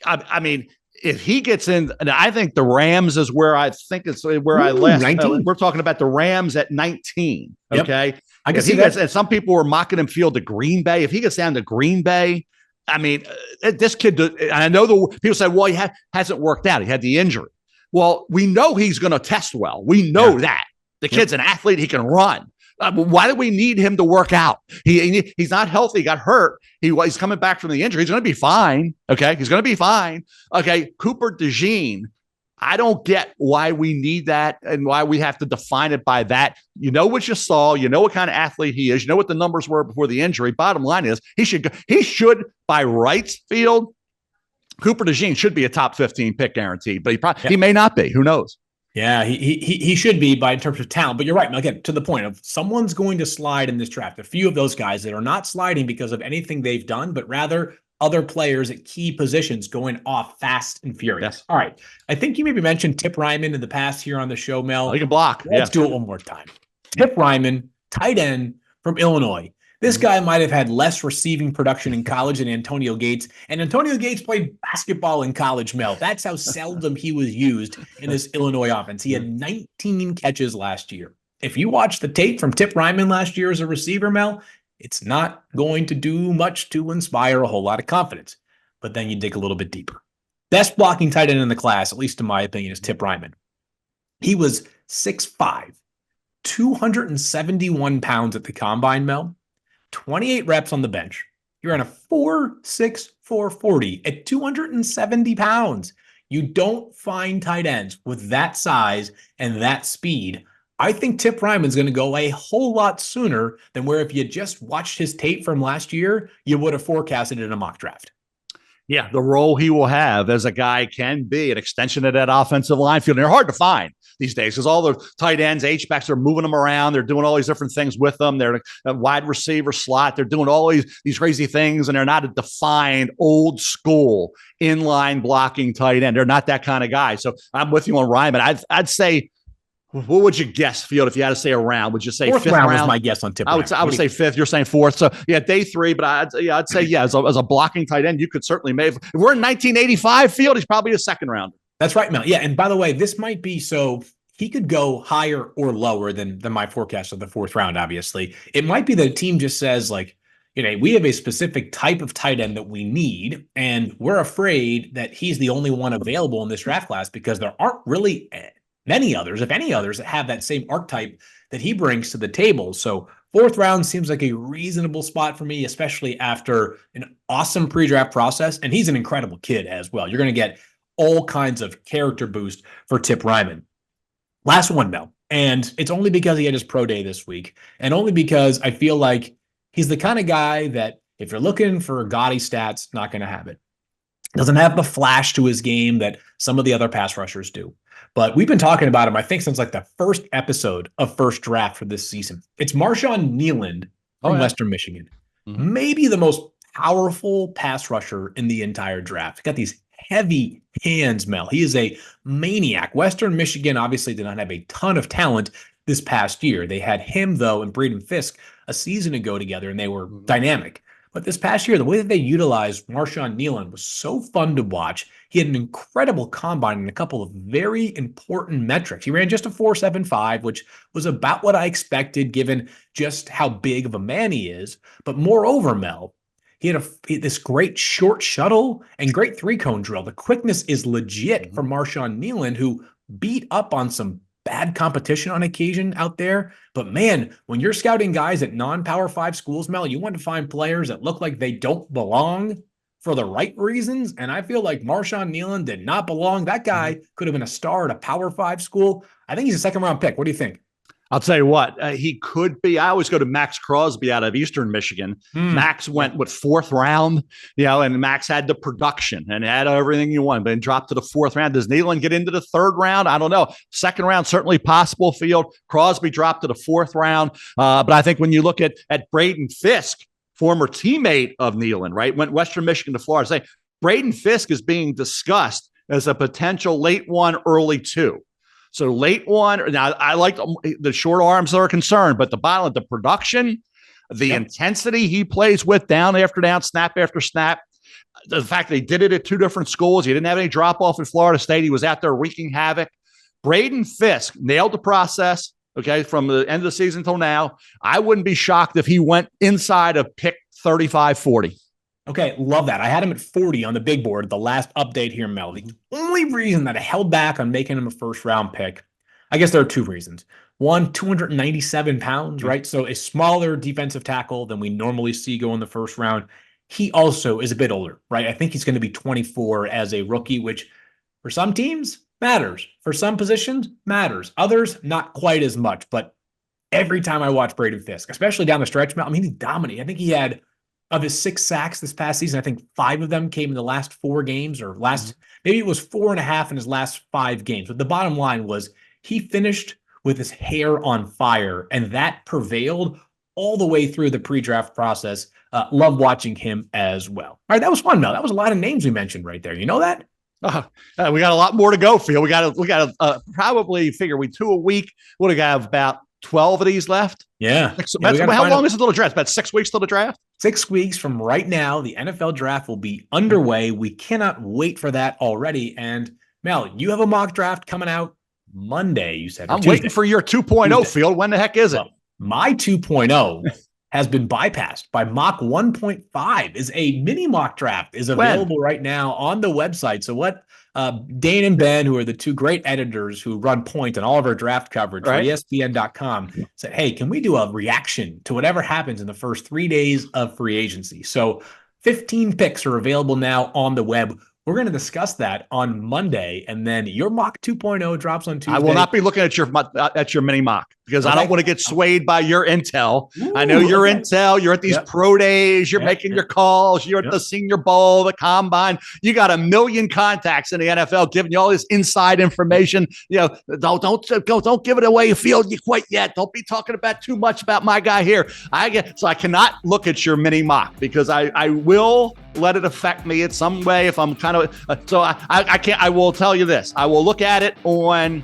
I mean, if he gets in, and I think the Rams is where I think it's where I left. We're talking about the Rams at 19. Okay. Yep. I can see that. And some people were mocking him Field to Green Bay. If he gets down to Green Bay, I mean, this kid, I know people say, well, he hasn't worked out. He had the injury. Well, we know he's going to test well. We know that. The kid's an athlete. He can run. Why do we need him to work out? He's not healthy. He got hurt. He's coming back from the injury. He's going to be fine. Okay. He's going to be fine. Okay. Cooper DeJean, I don't get why we need that and why we have to define it by that. You know what you saw. You know what kind of athlete he is. You know what the numbers were before the injury. Bottom line is he should by rights, Field, Cooper DeJean should be a top 15 pick guaranteed, but he may not be. Who knows? Yeah, he should be by in terms of talent. But you're right. Again, to the point of someone's going to slide in this draft. A few of those guys that are not sliding because of anything they've done, but rather other players at key positions going off fast and furious. Yes. All right. I think you maybe mentioned Tip Ryman in the past here on the show, Oh, Mel. you can block. Let's Yeah. do it one more time. Tip Ryman, tight end from Illinois. This Mm-hmm. guy might have had less receiving production in college than Antonio Gates. And Antonio Gates played basketball in college, Mel. That's how seldom he was used in this Illinois offense. He had 19 catches last year. If you watch the tape from Tip Ryman last year as a receiver, Mel, it's not going to do much to inspire a whole lot of confidence. But then you dig a little bit deeper. Best blocking tight end in the class, at least in my opinion, is Tip Ryman. He was 6'5", 271 pounds at the combine, Mel. 28 reps on the bench. You're on a 4.64 40 at 270 pounds. You don't find tight ends with that size and that speed. I think Tip Ryman's going to go a whole lot sooner than where if you just watched his tape from last year, you would have forecasted it in a mock draft. Yeah, the role he will have as a guy can be an extension of that offensive line field. And they're hard to find these days because all the tight ends, H-backs, are moving them around. They're doing all these different things with them. They're a wide receiver slot. They're doing all these crazy things, and they're not a defined old school inline blocking tight end. They're not that kind of guy. So I'm with you on Ryman. I'd say, what would you guess, Field, if you had to say a round? Would you say fourth fifth round? Was my guess on Tip. I would say fifth. You're saying fourth. So yeah, day three. But I'd say as a blocking tight end, you could certainly make. If we're in 1985 Field, he's probably a second rounder. That's right, Mel. Yeah, and by the way, this might be so he could go higher or lower than my forecast of the fourth round. Obviously, it might be that a team just says like, we have a specific type of tight end that we need, and we're afraid that he's the only one available in this draft class because there aren't really many others, if any others, that have that same archetype that he brings to the table. So fourth round seems like a reasonable spot for me, especially after an awesome pre-draft process. And he's an incredible kid as well. You're going to get all kinds of character boost for Tip Ryman. Last one, Mel. And it's only because he had his pro day this week. And only because I feel like he's the kind of guy that if you're looking for gaudy stats, not going to have it. Doesn't have the flash to his game that some of the other pass rushers do. But we've been talking about him, I think, since like the first episode of First Draft for this season. It's Marshawn Kneeland from Western Michigan. Mm-hmm. Maybe the most powerful pass rusher in the entire draft. He's got these heavy hands, Mel. He is a maniac. Western Michigan obviously did not have a ton of talent this past year. They had him, though, and Braden Fisk a season ago together, and they were dynamic. But this past year, the way that they utilized Marshawn Kneeland was so fun to watch. He had an incredible combine and a couple of very important metrics. He ran just a 4.75, which was about what I expected given just how big of a man he is. But moreover, Mel, he had this great short shuttle and great three-cone drill. The quickness is legit for Marshawn Kneeland, who beat up on some bad competition on occasion out there. But man, when you're scouting guys at non-Power 5 schools, Mel, you want to find players that look like they don't belong for the right reasons. And I feel like Marshawn Kneeland did not belong. That guy could have been a star at a Power 5 school. I think he's a second-round pick. What do you think? I'll tell you what, he could be. I always go to Max Crosby out of Eastern Michigan. Max went with fourth round, and Max had the production and had everything you want, but then dropped to the fourth round. Does Kneeland get into the third round? I don't know. Second round, certainly possible. Field. Crosby dropped to the fourth round. But I think when you look at Braden Fisk, former teammate of Kneeland, right, went Western Michigan to Florida, say Braden Fisk is being discussed as a potential late one, early two. So late one. Now, I like the short arms that are concerned, but the bottom of the production, the intensity he plays with down after down, snap after snap, the fact that he did it at two different schools, he didn't have any drop off at Florida State. He was out there wreaking havoc. Braden Fisk nailed the process. Okay, from the end of the season until now, I wouldn't be shocked if he went inside of pick 35, 40. Okay, love that. I had him at 40 on the big board, the last update here, Mel. The only reason that I held back on making him a first-round pick, I guess there are two reasons. One, 297 pounds, right? So a smaller defensive tackle than we normally see go in the first round. He also is a bit older, right? I think he's going to be 24 as a rookie, which for some teams matters. For some positions, matters. Others, not quite as much. But every time I watch Braden Fisk, especially down the stretch, Mel, I mean, he's dominating. I think he had... Of his 6 sacks this past season, I think 5 of them came in the last 4 games, or maybe it was 4.5 in his last 5 games. But the bottom line was he finished with his hair on fire, and that prevailed all the way through the pre-draft process. Love watching him as well. All right, that was fun, Mel. That was a lot of names we mentioned right there. You know that? We got a lot more to go, Phil. We got to probably figure we 2 a week. What do we have, about 12 of these left? Yeah. How long is the little draft? About 6 weeks till the draft? 6 weeks from right now, the NFL draft will be underway. We cannot wait for that already. And Mel, you have a mock draft coming out Monday, you said. I'm waiting for your 2.0, Field. When the heck is it? Well, my 2.0 has been bypassed by mock 1.5. Is a mini mock draft is available right now on the website. So what Dane and Ben, who are the two great editors who run point on all of our draft coverage for ESPN.com, said, hey, can we do a reaction to whatever happens in the first 3 days of free agency? So 15 picks are available now on the web. We're going to discuss that on Monday, and then your mock 2.0 drops on Tuesday. I will not be looking at your mini mock because I don't want to get swayed by your intel. I know your intel. You're at these pro days. You're making your calls. You're at the Senior Bowl, the Combine. You got a million contacts in the NFL giving you all this inside information. You know, don't give it away, Field, quite yet. Don't be talking about too much about my guy here. So I cannot look at your mini mock because I will let it affect me in some way if I'm kind of I can't. I will tell you this. I will look at it on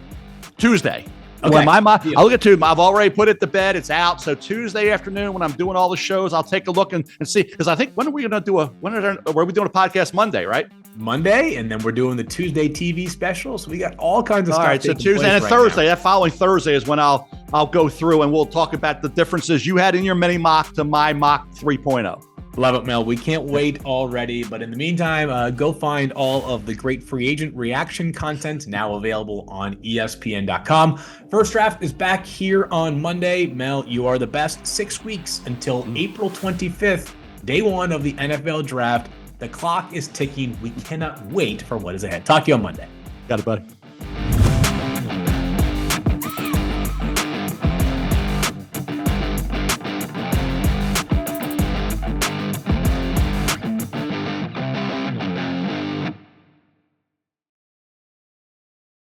Tuesday. Okay. When I'll look at Tuesday. I've already put it to bed. It's out. So Tuesday afternoon, when I'm doing all the shows, I'll take a look and see. Because I think, when are we doing a podcast Monday, right? Monday, and then we're doing the Tuesday TV special. So we got all kinds of stuff. All right, so Tuesday and Thursday. That following Thursday is when I'll go through and we'll talk about the differences you had in your mini mock to my mock 3.0. Love it, Mel. We can't wait already. But in the meantime, go find all of the great free agent reaction content now available on ESPN.com. First Draft is back here on Monday. Mel, you are the best. 6 weeks until April 25th, day one of the NFL Draft. The clock is ticking. We cannot wait for what is ahead. Talk to you on Monday. Got it, buddy.